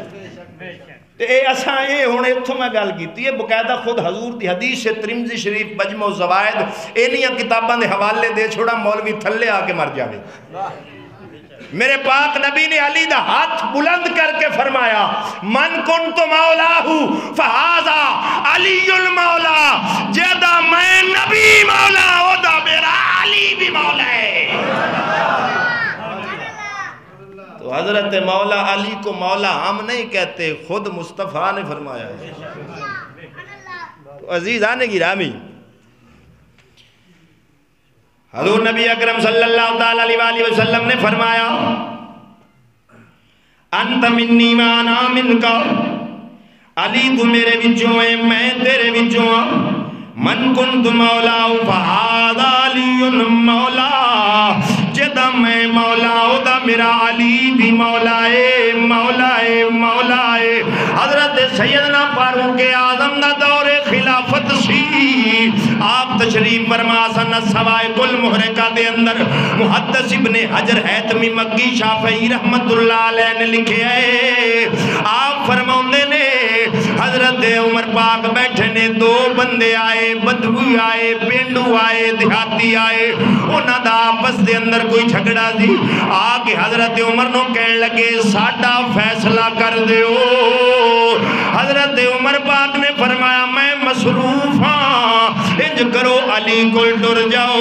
S1: اے اساں اے ہونے اتھوں میں گال کیتی ہے، بقاعدہ خود حضور دی حدیث سے ترمذی شریف مجمع الزوائد اینیاں کتاباں دے حوالے دے چھوڑا مولوی تھلے آ کے مر جاوے۔ میرے پاک نبی نے علی دا ہاتھ بلند کر کے فرمایا من کنت مولاہو فہذا علی المولا، جیدہ میں نبی مولا ہو دا میرا علی بھی مولا ہے۔ تو حضرت مولا علی کو مولا ہم نہیں کہتے، خود مصطفیٰ نے فرمایا ہے۔ تو عزیز آنے گرامی، حضور نبی اکرم صلی اللہ علیہ وآلہ وسلم نے فرمایا انت منی وانا من کا، علی تو میرے وچوں ہے میں تیرے وچوں ہاں، من کنت مولا فہذا علی مولا، جدا میں مولا ہوں دا میرا علی بھی مولا ہے مولا ہے مولا ہے۔ حضرت سیدنا فاروق اعظم دا دور خلافت سی، آپ تشریف فرما سن السوائق المحرقہ دے اندر محدث ابن حجر حیتمی مکی شافعی رحمت اللہ علیہ نے لکھے ہے، آپ فرماؤندے نے حضرت عمر پاک بیٹھے نے، دو بندے آئے، بدوی آئے، پینڈو آئے، دیہاتی آئے، انہاں دا آپس دے اندر کوئی جھگڑا دی، آگے حضرت عمر نو کہنے لگے ساڈا فیصلہ کر دیو۔ حضرت عمر پاک نے فرمایا میں مصروف ہاں، انج کرو علی کول ٹر جاؤ،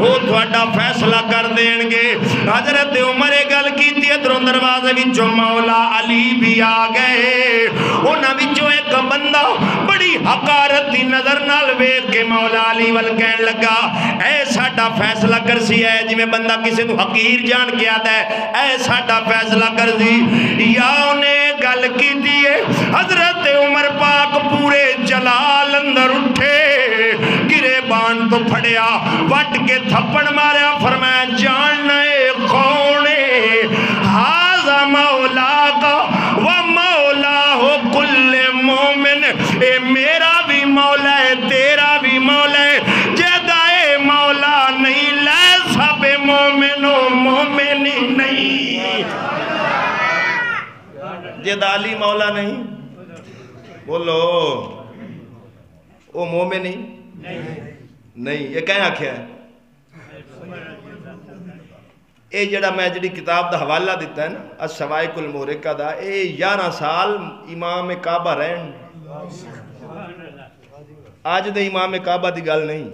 S1: وہ تھوڑا فیصلہ کر دیں گے۔ حضرت عمر گل کیتی، ادھروں دروازے وچوں مولا علی بھی آ گئے، انہاں وچوں ایک بندہ بڑی حقارت دی نظر نال ویکھ کے مولا علی ول کہن لگا اے ساڈا فیصلہ کر سی ہے، جی میں بندہ کسی تو حقیر جان کے آتا ہے، اے ساڈا فیصلہ کر سی، یا انہیں گل کی دیئے۔ حضرت عمر پاک پورے جلال اندر اٹھے، گرے بان تو پھڑیا، وٹ کے تھپڑ ماریا، فرمایا جاننا اے کونے، ہاذا مولا کا و مولا ہو کل مومن، اے میرا بھی مولا ہے تیرا بھی مولا ہے، جیدہ اے مولا نہیں لیسا بے مومنو مومنی نہیں، جیدہ علی مولا نہیں، بولو او مومنی نہیں، یہ کہیں آکھیا ہے؟ اے جڑا میں جڑی کتاب دا حوالہ دیتا ہے نا السوائق المحرقہ دا، اے 11 سال امام کعبہ رہن، آج دے امام کعبہ دی گل نہیں،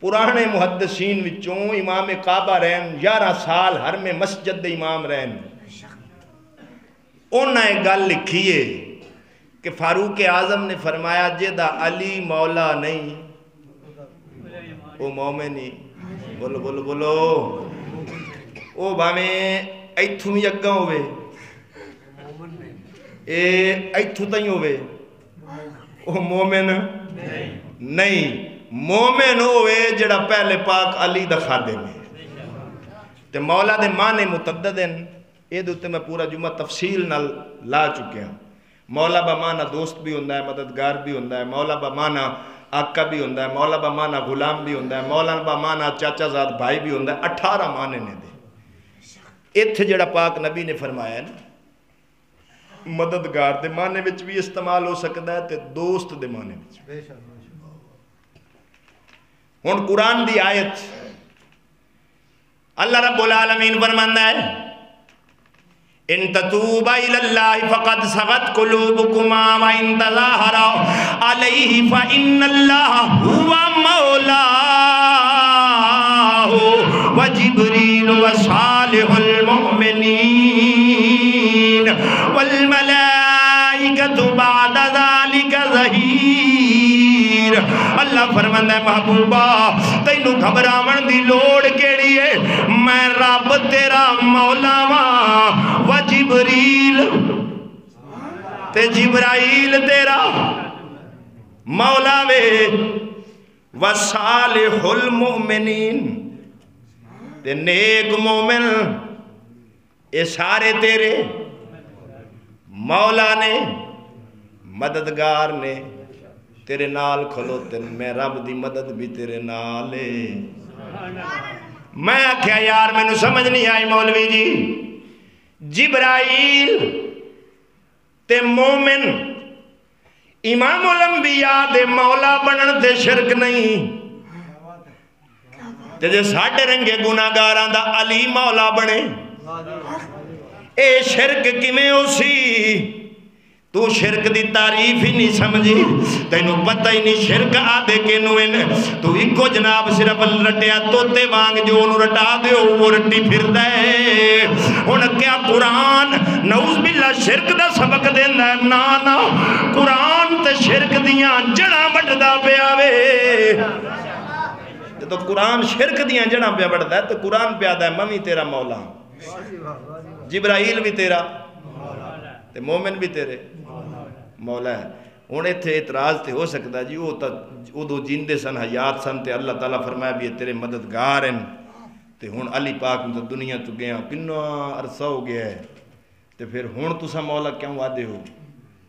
S1: پرانے محدثین وچوں امام کعبہ رہن 11 سال ہر میں مسجد دے امام رہن، انہاں ایک گل لکھیے کہ فاروق اعظم نے فرمایا جیدہ علی مولا نہیں وہ مومن نہیں، بولو بولو بولو، وہ باویں ایتھو میں اگاں ہوئے، اے ایتھو تائیں ہوئے، وہ مومن نہیں، مومن ہوئے جڑا پہلے پاک علی دا خادم ہے۔ تے مولا دے معنی متعدد ہیں، اے دوتے میں پورا جمعہ تفصیل نال لا چکے ہیں۔ مولا با معنی دوست بھی ہوندہ ہے، مددگار بھی ہوندہ ہے، مولا با معنی آقا بھی ہوندہ ہے، مولا با معنی غلام بھی ہوندہ ہے، مولا با معنی چاچا زاد بھائی بھی ہوندہ ہے، 18 معنی نے دے۔ اتھ جڑا پاک نبی نے فرمایا ہے نا، مددگار دے معنی وچ بھی استعمال ہو سکتا ہے تے دوست دے معنی وچ۔ ہن قرآن دی آیت اللہ رب العالمین فرماندا ہے ان تتوبا الی اللہ فقد صغت قلوبکما وان تظاہرا علیہ فإن اللہ هو مولاہ وجبریل وصالح المؤمنین والملائکۃ بعد ذلک ظہیر۔ اللہ فرماندا ہے محبوبہ تینوں گھبراون دی لوڑ کیڑی ہے، میں رب تیرا مولا واں، و جبریل تے جبرائیل تیرا مولا وے، و صالح المؤمنین تے نیک مومن، اے سارے تیرے مولا نے، مددگار نے، تیرے نال کھلوتے، میں رب دی مدد بھی تیرے نالے۔ میں کیا یار میں نو سمجھ نہیں آئی مولوی جی، جبرائیل تے مومن امام الانبیاء دے مولا بنن تے شرک نہیں، تے جے ساڑھے رنگے گناہگاراں دا علی مولا بنے، اے شرک کمیں ہو سی؟ تو شرک دی تعریف ہی نہیں سمجھی، تینوں پتہ ہی نہیں شرک آدھے کے نوین، تو ایکو جناب صرف رٹیا توتے وانگ جو انہوں رٹا دے وہ رٹی پھر دے۔ انہوں کیا قرآن نعوذ باللہ شرک دا سبق دیندہ ہے؟ نا قرآن تے شرک دیاں جڑاں بڑھ دا پہ آوے، تو قرآن شرک دیاں جڑاں پہ بڑھ دا ہے، تو قرآن پہ آدھا ہے ممی تیرا مولا، جبرائیل بھی تیرا تے مومن بھی تیرے مولا ہے. ہن ایتھے اعتراض تے ہو سکتا جی وہ تا ادو جیندے سن حیات سن تے اللہ تعالیٰ فرمایا بھی یہ تیرے مددگار ہیں تے ہن علی پاک میں تو دنیا تو گیا کنا عرصہ ہو گیا ہے تے پھر ہن تسا مولا کیوں وعدے ہو؟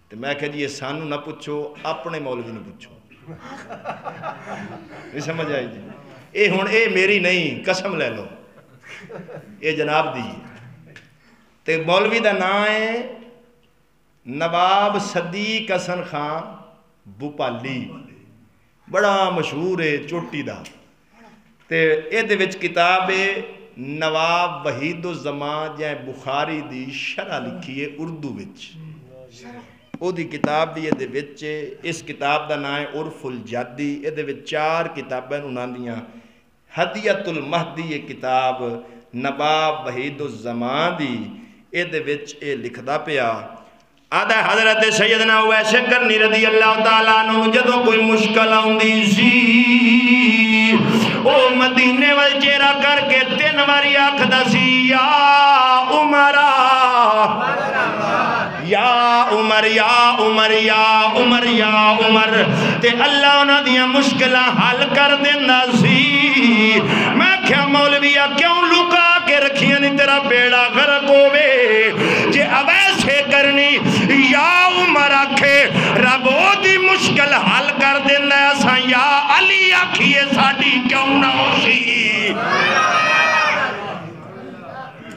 S1: تے میں کہا جی یہ سانو نہ پوچھو اپنے مولوی نے پوچھو. نہیں سمجھ آئی جی؟ اے ہن اے میری نہیں قسم لے لو اے جناب دی. تے مولوی دا نام ہے نواب صدیق حسن خان بھوپالی، بڑا مشہور ہے چوٹی دا. تے اے دے وچ کتاب ہے نواب وحید الزمان جائیں بخاری دی شرح لکھی ہے اردو وچ. او دی کتاب بھی اے دے وچ. اس کتاب دا نام ہے عرف الجادی. اے دے وچ 4 کتابیں انہاں دیاں. ہدیت المہدی یہ کتاب نواب وحید الزمان دی. اے دے وچ اے لکھدا پیا آدھا حضرت سیدنا اویس کرنی رضی اللہ تعالیٰ عنہ جدوں کوئی مشکل آؤندی سی او مدینے وال چہرہ کر کے 3 واری آکھدا سی یا عمرہ یا عمر یا عمر یا عمر یا عمر تے اللہ انہاں دیاں مشکلاں حل کر دیندا سی. میں کیا مولویا کیوں لکا کے رکھیاں نہیں تیرا بیڑا غرق ہووے. جے اویسے کرنی یا عمر آکھے رب او دی مشکل حل کر دیندا ہے اساں یا علی آکھیے ساڈی کیوں نہ ہو سی.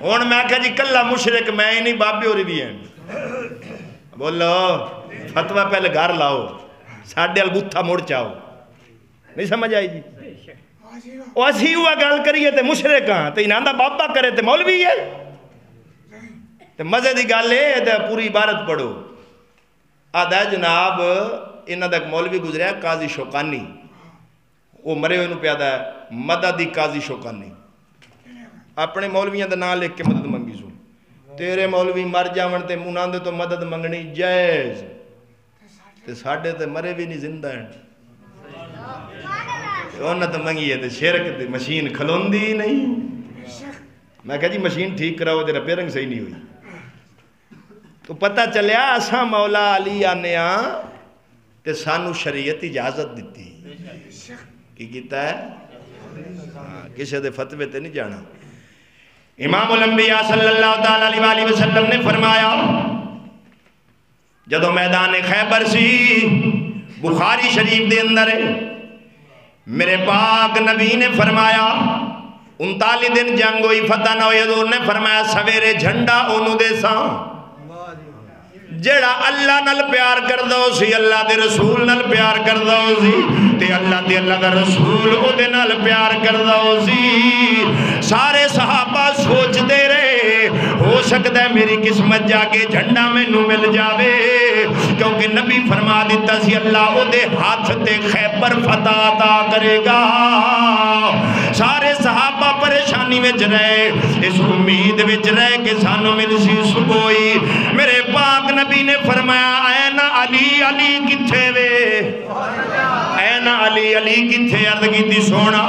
S1: ہن میں کہا جی کلا مشرک میں ہی نہیں بابے ہوری بھی ہیں. بولو فتوہ پہلے گھر لاؤ ساڑھے البتھا موڑ چاہو. نہیں سمجھ آئی جی؟ وہ اسی ہوا گل کریے تے مشرک ہاں تے انہاں دا بابا کرے تے مولوی ہے. تے مزے دی گل ہے تے پوری عبارت پڑھو. آدھا جناب انہاں دا ایک مولوی گزریا قاضی شوکانی. وہ مرے ہوئے نو پیادا ہے مددی قاضی شوکانی. اپنے مولویاں دا نام لکھ کے مدد منگی سو. تیرے مولوی مر جاون تے منہاں دے تو مدد منگنی جائز تے ساڑھے تے مرے بھی نہیں زندہ ہیں. انہاں تے منگی ہے تے شرک تے مشین کھلوندی ہی نہیں. میں کہا جی مشین ٹھیک کراؤ جرا پیرنگ صحیح نہیں ہوئی. تو پتہ چلیا اساں مولا علی آنیا تے سانو شریعت اجازت دیتی. کی کیتا ہے؟ کسی دے فتوے تے نہیں جانا. امام الانبیاء صلی اللہ تعالیٰ علیہ وآلہ وسلم نے فرمایا جدو میدان خیبر سی بخاری شریف دے اندر ہے میرے پاک نبی نے فرمایا 39 دن جنگ ہوئی فتح نہ ہوئی. حضور نے فرمایا سویرے جھنڈا اونوں دے ساں جڑا اللہ نال پیار کر دو سی اللہ دے رسول نال پیار کر دو سی تے اللہ دے اللہ دا رسول او دے نال پیار کر دو سی. سارے صحابہ سوچ دے رہے ہو سکتا ہے میری قسمت جا کے جھنڈا میں نو مل جاوے کیونکہ نبی فرما دیتا سی اللہ او دے ہاتھ تے خیبر فتح عطا کرے گا. سارے صحابہ پریشانی وچ رہے اس امید وچ رہے کہ سانو مل سی صبحی. میرے پاک نبی نے فرمایا اے نا علی علی کتھے وے اے نا علی علی کتھے عرض کیتی سونا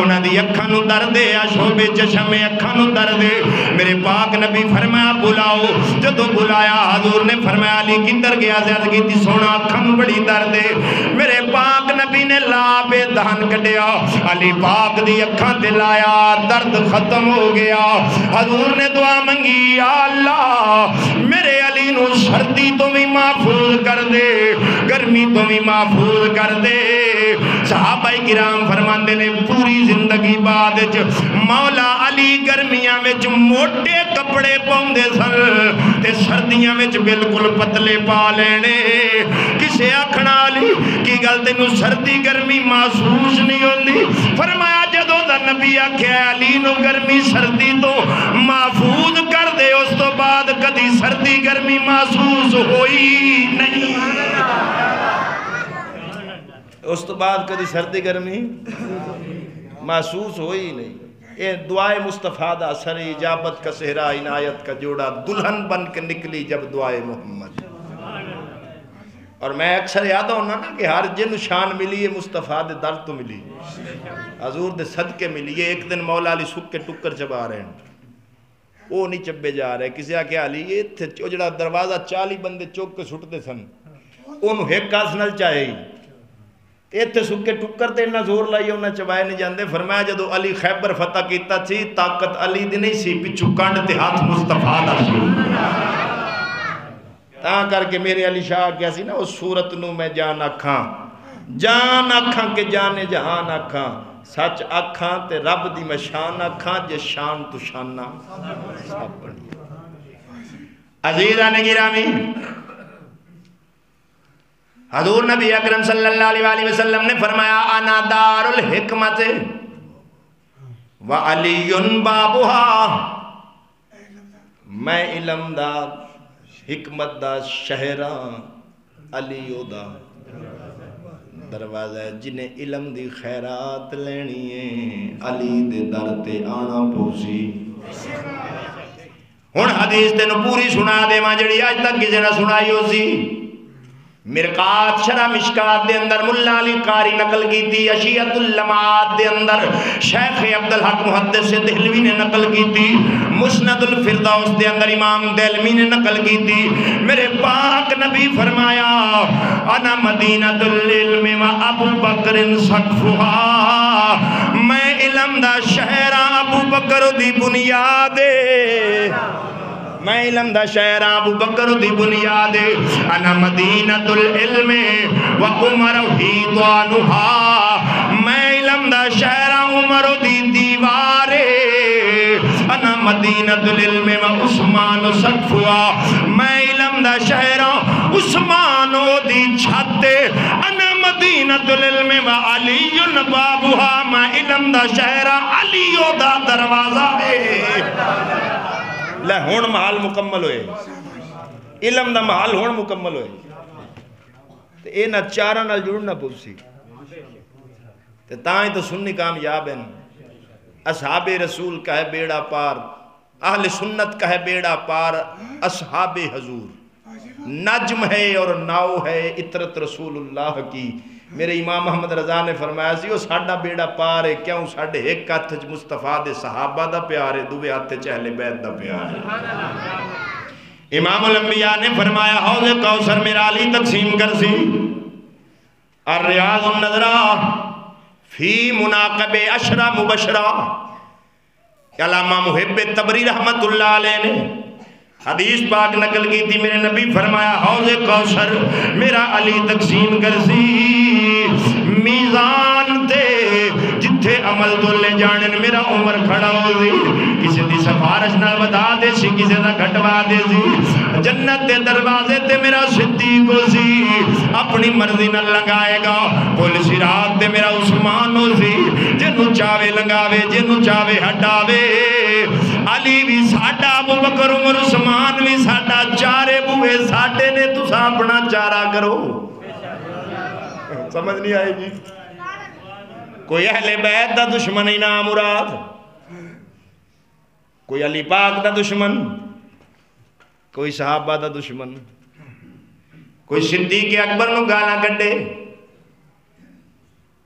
S1: انہاں دی اکھاں نو درد ہے شعبے چشم اکھاں نو درد ہے. میرے پاک نبی فرمایا بلاؤ. جدو بلایا حضور نے فرمایا علی کدھر گیا عرض کیتی سونا اکھاں نو بڑی درد ہے. میرے پاک نبی نے لاب دہن کڈیا علی پاک دی اکھاں تے لایا درد ختم ہو گیا. حضور نے دعا منگی یا اللہ میرے علی نو سردی تو بھی محفوظ کر دے گرمی تو بھی محفوظ کر دے. صحابہ کرام فرماندے نے پوری زندگی بعد مولا علی گرمیاں وچ موٹے کپڑے پاؤندے سن تے سردیاں وچ بالکل پتلے پا لینے. کسے آکھنا علی کی گل تینوں سردی گرمی محسوس نہیں ہوندی؟ فرمایا جدوں دا نبی آکھیا علی نو گرمی سردی تو محفوظ کر دے اس تو بعد کدی سردی گرمی محسوس ہوئی نہیں. اس تو بعد کدی سردی گرمی محسوس ہوئی نہیں. یہ دعائے مصطفیٰ دا اثر اجابت کا صحرا عنایت کا جوڑا دلہن بن کے نکلی جب دعائے محمد. اور میں اکثر یاد ہونا نا کہ ہر جن شان ملی ہے مصطفیٰ دے در تو ملی حضور دے صدقے ملی. یہ ایک دن مولا علی سکھ کے ٹکر چبا رہے ہیں وہ نہیں چبے جا رہے. کسی آکھیا علی یہ جڑا دروازہ 40 بندے چوک کے سٹتے سن انہوں ایک کاس نل چاہے ایتھے سکے ٹکر تے انہاں زور لائیے انہاں چبائے نہیں جاندے. فرمایا جدو علی خیبر فتح کیتا تھی طاقت علی دی نہیں سی پچھو کانڈ تے ہاتھ مصطفیٰ دا سی. تاں کر کے میرے علی شاہ کیا سی نا اس صورت نو میں جان آکھاں کہ جانے جہان آکھاں سچ آکھاں تے رب دی میں شان آکھاں جے شان تو شانہ سب بڑی. عزیزان گرامی حضور نبی اکرم صلی اللہ علیہ وسلم نے فرمایا انا دار الحکمت و علی بابها. میں علم دا حکمت دا شہراں علی دا دروازہ ہے. جنہیں علم دی خیرات لینی ہے علی دے در تے آنا پوسی. ہن حدیث تینوں پوری سنا دے ماں جڑی آج تک کسی نہ سنائی ہو سی. مرقات شرح مشکات دے اندر ملا علی قاری نقل کی تھی. اشیت اللمعات دے اندر شیخ عبدالحق محدث دہلوی نے نقل کی تھی. مسند الفردوس دے اندر امام دہلوی نے نقل کی تھی. میرے پاک نبی فرمایا انا مدینۃ العلم و ابو بکر سقفها. میں علم دا شہر ابو بکر دی بنیاد میں علم دا شہر ابو بکر دی بنیاد. انا مدینۃ العلم و عمر حیطانها. میں علم دا شہر عمر دی دیوار. انا مدینۃ العلم و عثمان سقفها. میں علم دا شہر عثمان دی چھت. انا مدینۃ العلم و علی بابها. میں علم دا شہر علی دا دروازہ ہے. لے ہون محال مکمل ہوئے علم دا محال ہون مکمل ہوئے تے اے نہ چارہ نال جڑنا پوسی تے تائیں تو سنی کامیاب ہیں. اصحاب رسول کا ہے بیڑا پار اہل سنت کا ہے بیڑا پار. اصحاب حضور نجم ہے اور ناؤ ہے عطرت رسول اللہ کی. میرے امام محمد رضا نے فرمایا سی وہ ساڑھا بیڑا پار ہے کیوں ساڑھے ایک ہاتھ مصطفیٰ دے صحابہ دا پیار ہے دوے ہاتھ اہل بیت دا پیار ہے. امام الانبیاء نے فرمایا حوض کوثر میرا علی تقسیم کر سی. الریاض النظرہ فی مناقب عشرہ مبشرہ. علامہ محب تبری رحمت اللہ علیہ نے حدیث پاک نقل کی تھی. میرے نبی فرمایا حوض کوثر میرا علی تقسیم کر سی. میزان تے جتھے عمل تو لے جانن میرا عمر کھڑا ہو سی. کسی دی سفارش نہ بتا دے سی کسی دا گھٹوا دے سی. جنت دے دروازے تے میرا صدیق ہو سی اپنی مرضی نہ لگائے گا. پل صراط تے میرا عثمان ہو سی جنوں چاہے لگاوے جنوں چاہے ہٹاوے. علی بھی ساڈا ابو بکر عمر عثمان بھی ساڈا چارے بوئے ساڈے نے تساں اپنا چارہ کرو. سمجھ نہیں آئے گی. کوئی اہل بیت دا دشمن ہی نہ مراد کوئی علی پاک دا دشمن کوئی صحابہ دا دشمن کوئی صدیق اکبر نو گالا کڈے.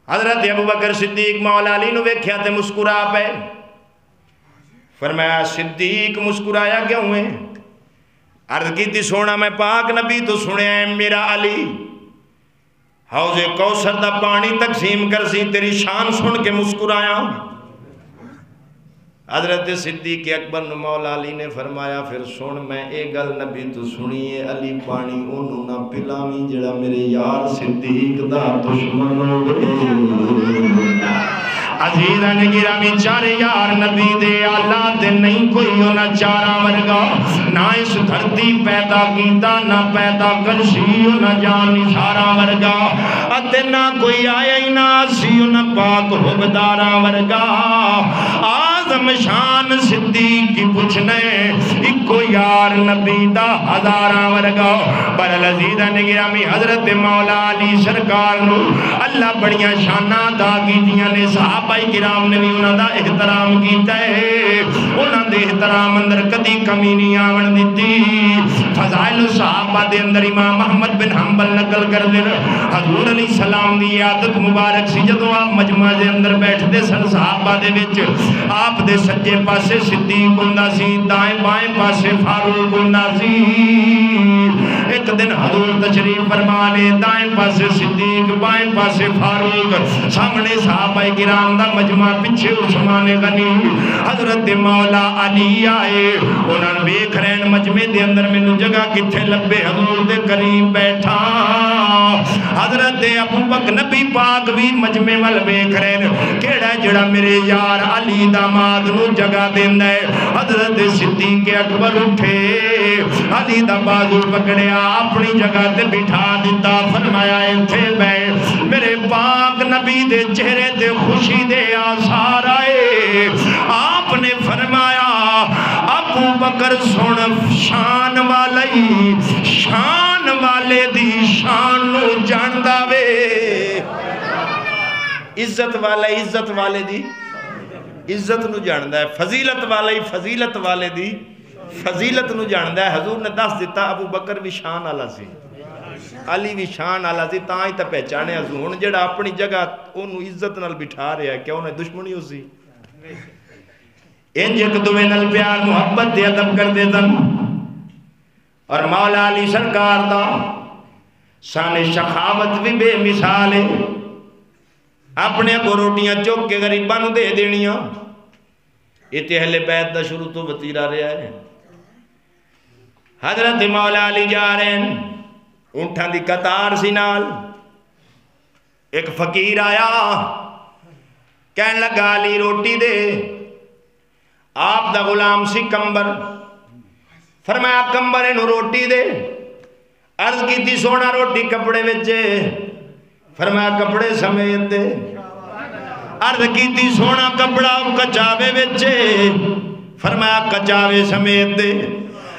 S1: حضرت ابو بکر صدیق مولا علی نو ویکھیا تے مسکرا پے. فرمایا صدیق مسکرایا کیوں ہے؟ عرض کی تھی سونا میں پاک نبی تو سنے ہیں میرا علی حوض کوثر دا پانی تقسیم کر سی تیری شان سن کے مسکرایا. حضرت صدیق اکبر مولا علی نے فرمایا پھر سن میں اے گل نبی تو سنیے علی پانی انہوں نہ پلاویں جڑا میرے یار صدیق دا دشمن ہوئے. عزیزان گرامی چارے یار نبی دے آلہ دے نہیں کوئی ہونا چارہ ورگا. نہ اس دھرتی پیدا کیتا نہ پیدا کرسی نہ جانی سارا ورگا. اتے نہ کوئی آیا ہی نہ سی نہ پاک حبدارہ ورگا. آزم شان صدیق کی پوچھنے ایکو یار نبی دا ہزارہ ورگا. برال عزیزان گرامی حضرت مولا علی سرکار نو اللہ بڑیاں شانہ دا کی دیاں نے صحابہ کرام نے بھی انہاں دا احترام کیتا ہے. انہاں دے
S2: دے احترام اندر کدی کمی نہیں آون دیتی فضائل صحابہ دے اندر امام احمد بن حنبل نقل کر دے حضور علیہ السلام دی عادت مبارک سی جدوں آپ مجمع دے اندر بیٹھدے سن صحابہ دے وچ آپ دے سجے پاسے صدیق ہوندا سی دائیں بائیں پاسے فاروق ہوندا سی ایک دن حضور تشریف فرما لے دائیں پاسے صدیق بائیں پاسے فاروق سامنے صحابہ کرام دا مجمع پیچھے عثمان غنی حضرت مولا علی آئے انہاں نے ویکھ رہن مجمع دے اندر مینوں جگہ کتھے لبے حضور دے قریب بیٹھا حضرت ابو بکر نبی پاک بھی مجمع ول ویکھ رہن کیڑا جڑا میرے یار علی داماد نو جگہ دیندا ہے حضرت صدیق اکبر اٹھے علی دا بازو پکڑیا اپنی جگہ تے بٹھا دیتا فرمایا ایتھے بیٹھ میرے پاک نبی دے چہرے تے خوشی دے آثار آئے آپ نے فرمایا ابو بکر سن شان والے دی شان نو جاندا وے عزت والے دی عزت نو جاندا ہے فضیلت والے دی فضیلت نو جاندا ہے حضور نے دس دیتا ابو بکر بھی شان والا سی علی بھی شان والا سی تاں ہی تے پہچانے حضور ہن جڑا اپنی جگہ اونوں عزت نال بٹھا رہا ہے کیا انہیں دشمنی ہو سی انج ایک دوے نال پیار محبت دے ادب کر دے تن اور مولا علی سرکار دا شان شخاوت بھی بے مثال ہے اپنے کو روٹیاں چوک کے غریباں نو دے دینیاں یہ اہل بیت دا شروع تو وتیرا رہا ہے حضرت مولا علی جا رہے ہیں اونٹھاں دی قطار سی نال ایک فقیر آیا کہن لگا علی روٹی دے آپ دا غلام سی کمبر فرمایا کمبر انہوں روٹی دے عرض کی تھی سونا روٹی کپڑے وچے فرمایا کپڑے سمیت دے عرض کی تھی سونا کپڑا کچاوے وچے فرمایا کچاوے سمیت دے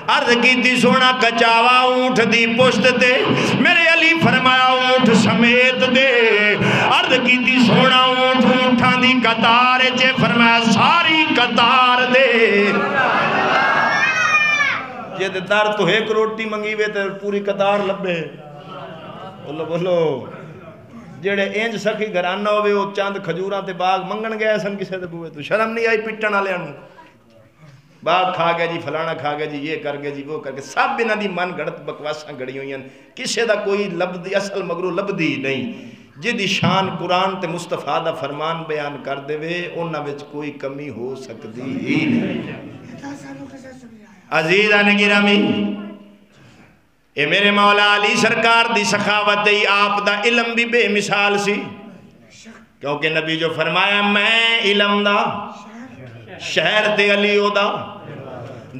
S2: عرض کی تھی سونا کچاوا اونٹ دی پشت دے میرے علی فرمایا اونٹ سمیت دے عرض کی تھی سونا اونٹاں دی قطار چے فرمایا ساری قطار دے جے در تو ایک روٹی منگی وے تے پوری قطار لبے بولو جڑے انج سخی گھرانہ ہوئے وہ چاند کھجوراں تے باغ منگن گئے سن کسے تے بوئے تو شرم نہیں آئی پٹن والے انہوں باغ کھا گیا جی فلانا کھا گیا جی یہ کر گیا جی وہ کر گیا سب انہاں دی من گھڑت بکواساں گھڑی ہوئی ہیں کسے دا کوئی لبدی اصل مگرو لبدی نہیں جدی شان قرآن تے مصطفیٰ دا فرمان بیان کر دے وے انہاں وچ کوئی کمی ہو سکتی ہی نہیں عزیزان گرامی اے میرے مولا علی سرکار دی سخاوت ای آپ دا علم بھی بے مثال سی کیونکہ نبی جو فرمایا میں علم دا شہر تے علی او دا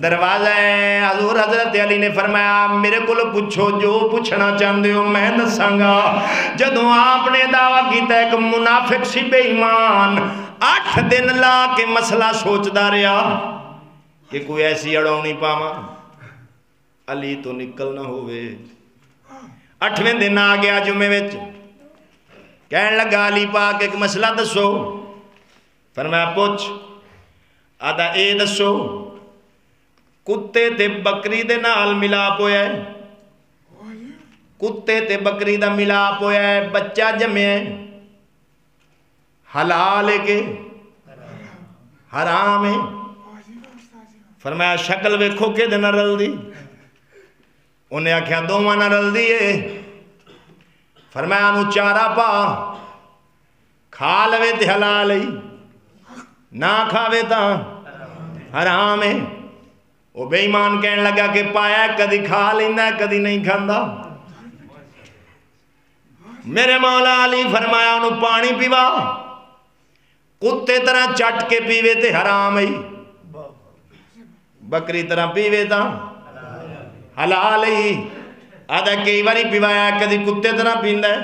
S2: دروازہ ہے حضور حضرت علی نے فرمایا میرے کو پوچھو جو پوچھنا چاہندے ہو میں دساں گا جدوں آپ نے دعویٰ کیتا ایک منافق سی بے ایمان 8 دن لا کے مسئلہ سوچدا رہا کہ کوئی ایسی اڑونی پاواں علی تو نکل نہ ہوئے 8ویں دن آ گیا جمعے وچ کہن لگا علی پاک ایک مسئلہ دسو فرمایا پوچھ آدھا اے دسو کتے تے بکری دے نال ملاپ ہویا ہے کتے تے بکری دا ملاپ ہویا ہے بچہ جمع ہے حلال ہے کہ حرام ہے فرمایا شکل ویکھو کہ دن رل دی انہیں آکھیا دو مانا رل دیئے فرمایا انہوں چارہ پا کھا لوے تے حلال ہی نہ کھاوے تا حرام ہے وہ بے ایمان کہنے لگا کہ پایا کدی کھا لیندہ ہے کدی نہیں کھاندا میرے مولا علی فرمایا انہوں پانی پیوا کتے طرح چٹ کے پیوے تے حرام ہی بکری طرح پیوے تا حلال ہی آدھا کئی باری پیوایا کدی کتے طرح پیندہ ہے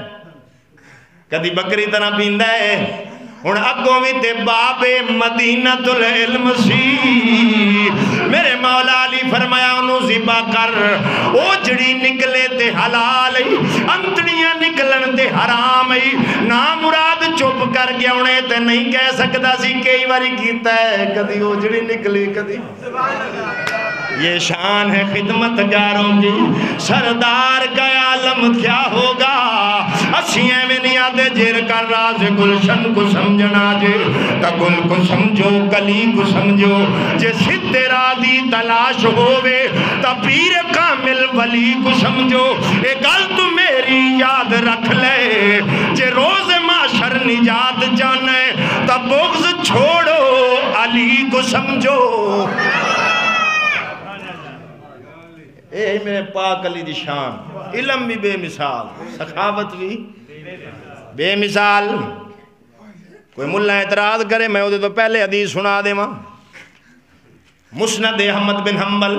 S2: کدی بکری طرح پیندہ ہے ہن اگوں بھی تے باب مدینۃ العلم سی میرے مولا علی فرمایا انہوں ذبح کر او جڑی نکلے تے حلال ہی انتڑیاں نکلن تے حرام ہی نا مراد چپ کر کے آنے تے نہیں کہہ سکتا سی کئی باری کیتا ہے کدی اجڑی نکلی کدی یہ شان ہے خدمت گاروں کی سردار کا عالم کیا ہوگا اسیاں میں نہیں آتے جیر کر راز گلشن کو سمجھنا جے تا گل کو سمجھو کلی کو سمجھو جے سدھ رادی تلاش ہووے تا پیر کامل ولی کو سمجھو اے گل تو میری یاد رکھ لے جے روز معاشر نجات جانے تا بغض چھوڑو علی کو سمجھو اے میں پاک علی دی شان علم بھی بے مثال سخاوت بھی بے مثال کوئی ملہ اعتراض کرے میں وہ تو پہلے حدیث سنا دے ماں مسند احمد بن حنبل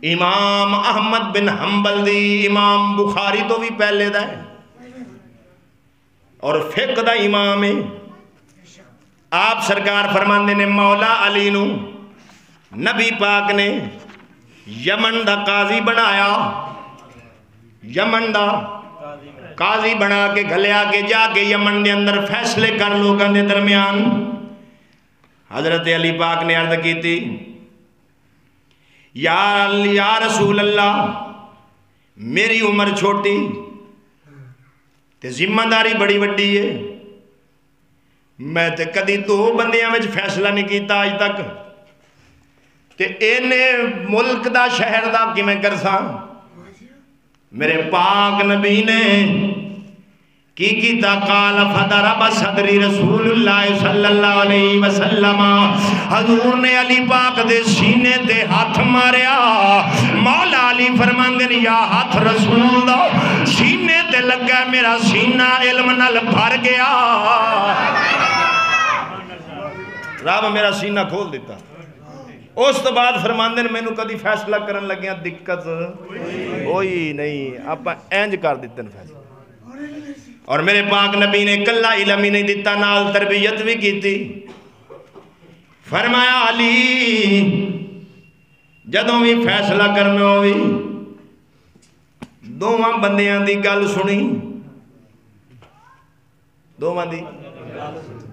S2: امام احمد بن حنبل دی امام بخاری تو بھی پہلے دا ہے اور فقہ دا امام ہے آپ سرکار فرماندے نے مولا علی نو نبی پاک نے یمن دا قاضی بنایا یمن دا قاضی بنا کے گھلیا کے جا کے یمن دے اندر فیصلے کر لوگوں دے درمیان حضرت علی پاک نے عرض کی تھی یا رسول اللہ میری عمر چھوٹی تے ذمہ داری بڑی وڈی ہے میں تے کدی دو بندیاں میں فیصلہ نہیں کیتا آج تک تے اینے ملک دا شہر دا کی میں کرساں میرے پاک نبی نے کی کیتا قال فضرب صدری رسول اللہ صلی اللہ علیہ وسلم حضور نے علی پاک دے سینے تے ہاتھ ماریا مولا علی فرماندے یا ہاتھ رسول دا سینے تے لگا میرا سینہ علم نال بھر گیا رب میرا سینہ کھول دیتا اس تو بعد فرماندے نے میں نو کدی فیصلہ کرن لگیاں دقت ہوئی نہیں آپ اینج کر دیتے ہیں فیصلہ اور میرے پاک نبی نے کلا علم ہی نہیں دیتا نال تربیت بھی کی تھی فرمایا علی جدوں بھی فیصلہ کرنا ہوئی دوواں بندیاں دی گل سنی دوواں دی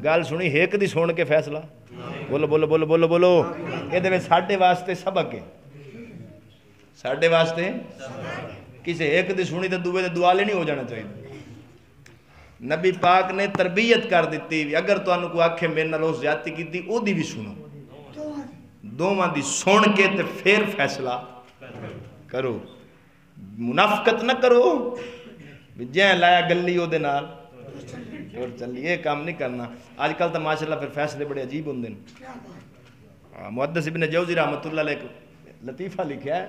S2: گل سنی ایک دی سن کے فیصلہ بولو بولو بولو بولو بولو یہ دے ساڑھے واسطے سبق ہے ساڑھے واسطے کسی ایک دی سنی تو دوے دے دعا لے نہیں ہو جانا چاہیے نبی پاک نے تربیت کر دیتی اگر تو انہوں کو آکھے میرے نال اس زیادتی کی تھی او دی بھی سنو دوواں دی سن کے تے پھر فیصلہ کرو منافقت نہ کرو جہاں لایا گلی او دے نال اور چلیے یہ کام نہیں کرنا آج کل تو ماشاءاللہ پھر فیصلے بڑے عجیب ہوندے ہیں محدث ابن جوزی رحمت اللہ علیہ لطیفہ لکھیا ہے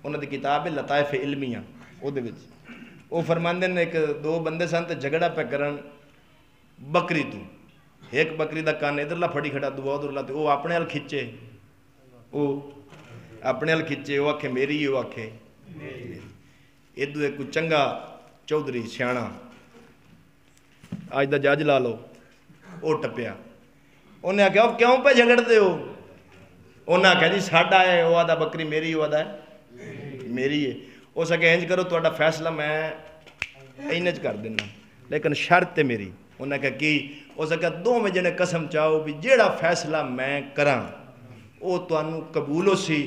S2: انہوں نے کتاب ہے لطائف علمیہ او دے وچ وہ فرماندے نے ایک دو بندے سن تے جھگڑا پہ کرن بکری تو ایک بکری دا کان ادھر لا پھڑی کھڑا دو ادھر لا تے وہ اپنے ہل کھچے وہ اپنے ہل کھچے وہ آکھے میری وہ آکھے ادھو ایک چنگا چودھری سیانا آج دا جج لا لو وہ ٹپیا انہیں آکھا کیوں پہ جھگڑ دے ہو انہیں آکھا جی ساڑھا ہے وہ آدھا بکری میری وہ آدھا ہے میری ہے وہ سکے انج کرو تو آدھا فیصلہ میں اینج کر دینا لیکن شرط ہے میری انہیں کہا کی وہ سکے دو میں جنہیں قسم چاہو بھی جیڑا فیصلہ میں کران وہ تو انہوں قبول ہو سی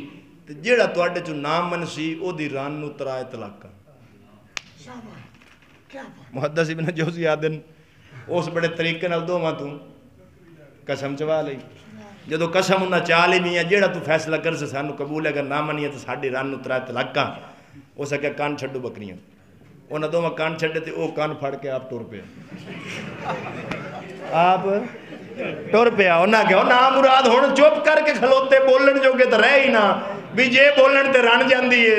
S2: جیڑا تو آڈے چو نام من سی وہ دی ران نو ترائے طلاق محدث ابن جوزی آدن اس بڑے طریقے نال دو ماں تو قسم چوا لئی جدو قسم انہاں چاہ لی میاں جیڑا تو فیصلہ کر سے سانو قبول ہے اگر نہ منی ہے تو ساڑھی ران نو ترائے طلاقاں وہ سکے کان چھڑو بکریاں انہاں دو ماں کان چھڑے تھے وہ کان پھڑ کے آپ ٹور پہ آپ ٹور پہ انہاں کہو نا مراد ہونا چوپ کر کے کھلوتے بولن جو کہ تو رہ ہی نا بھی جے بولن تے ران جاندی ہے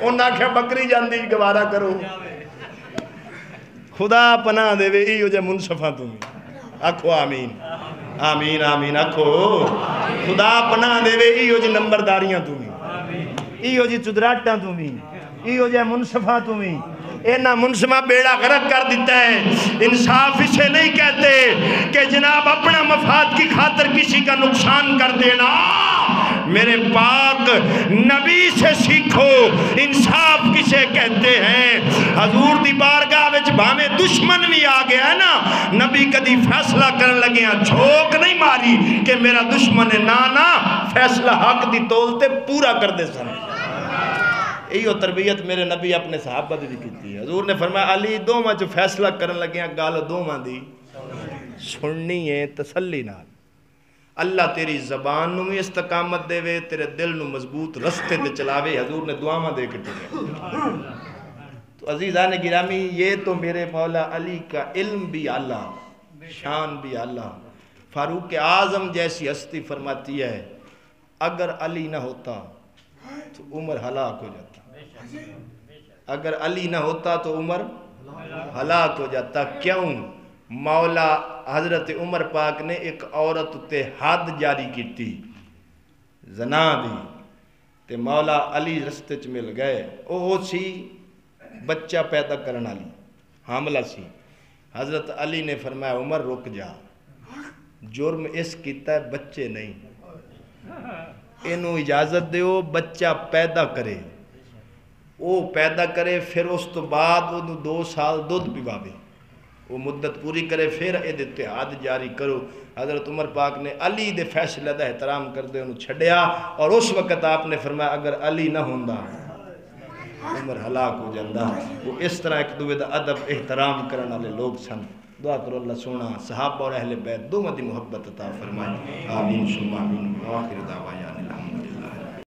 S2: انہاں کہا بکری جاندی گوارا کرو خدا پناہ دے وے ایو جے منصفہ تمہیں اکھو آمین آمین آمین اکھو خدا پناہ دے وے ایو جے نمبرداریاں تمہیں ایو جے چدراٹاں تمہیں ایو جے منصفہ تمہیں اینا منصفہ بیڑا غرق کر دیتا ہے انصاف اسے نہیں کہتے کہ جناب اپنا مفاد کی خاطر کسی کا نقصان کر دینا میرے پاک نبی سے سیکھو انصاف کسے کہتے ہیں۔ حضور دی بارگاہ وچ بھاویں دشمن بھی آ گیا ہے نا، نبی کدی فیصلہ کرن لگیا جھوک نہیں ماری کہ میرا دشمن ہے، نا فیصلہ حق دی تولتے پورا کر دے سن۔ یہی تربیت میرے نبی اپنے صحابہ دی کیتی ہے۔ حضور نے فرمایا علی دوواں جو فیصلہ کرن لگیا گل دوواں دی سننی ہے تسلی نال۔ اللہ تیری زبان نو بھی استقامت دے وے، تیرے دل نو مضبوط رستے تے چلاوے۔ حضور نے دعاواں دے کے ٹکے۔ تو عزیزان گرامی، یہ تو میرے مولا علی کا علم بھی اعلیٰ، شان بھی اعلیٰ۔ فاروق اعظم جیسی ہستی فرماتی ہے اگر علی نہ ہوتا تو عمر ہلاک ہو جاتا، اگر علی نہ ہوتا تو عمر ہلاک ہو جاتا۔ کیوں؟ مولا حضرت عمر پاک نے ایک عورت تے حد جاری کیتی زنا دی، تے مولا علی رستے چ مل گئے۔ او سی بچہ پیدا کرنا لی، حاملہ سی۔ حضرت علی نے فرمایا عمر رک جا، جرم اس کیتا ہے بچے نہیں، انہوں اجازت دیو بچہ پیدا کرے، وہ پیدا کرے، پھر اس تو بعد انہوں 2 سال دودھ پیواوے، وہ مدت پوری کرے، پھر یہ حد جاری کرو۔ حضرت عمر پاک نے علی دے فیصلے دا احترام کر دے انہوں چھڑیا، اور اس وقت آپ نے فرمایا اگر علی نہ ہوندا عمر ہلاک ہو جاندہ۔ وہ اس طرح ایک دوے دا ادب احترام کرنے والے لوگ سن۔ دعا کرو اللہ سونا صحابہ اور اہل بیت دونوں دی محبت عطا فرمائے۔ آمین ثم آمین۔ آخر دعوانا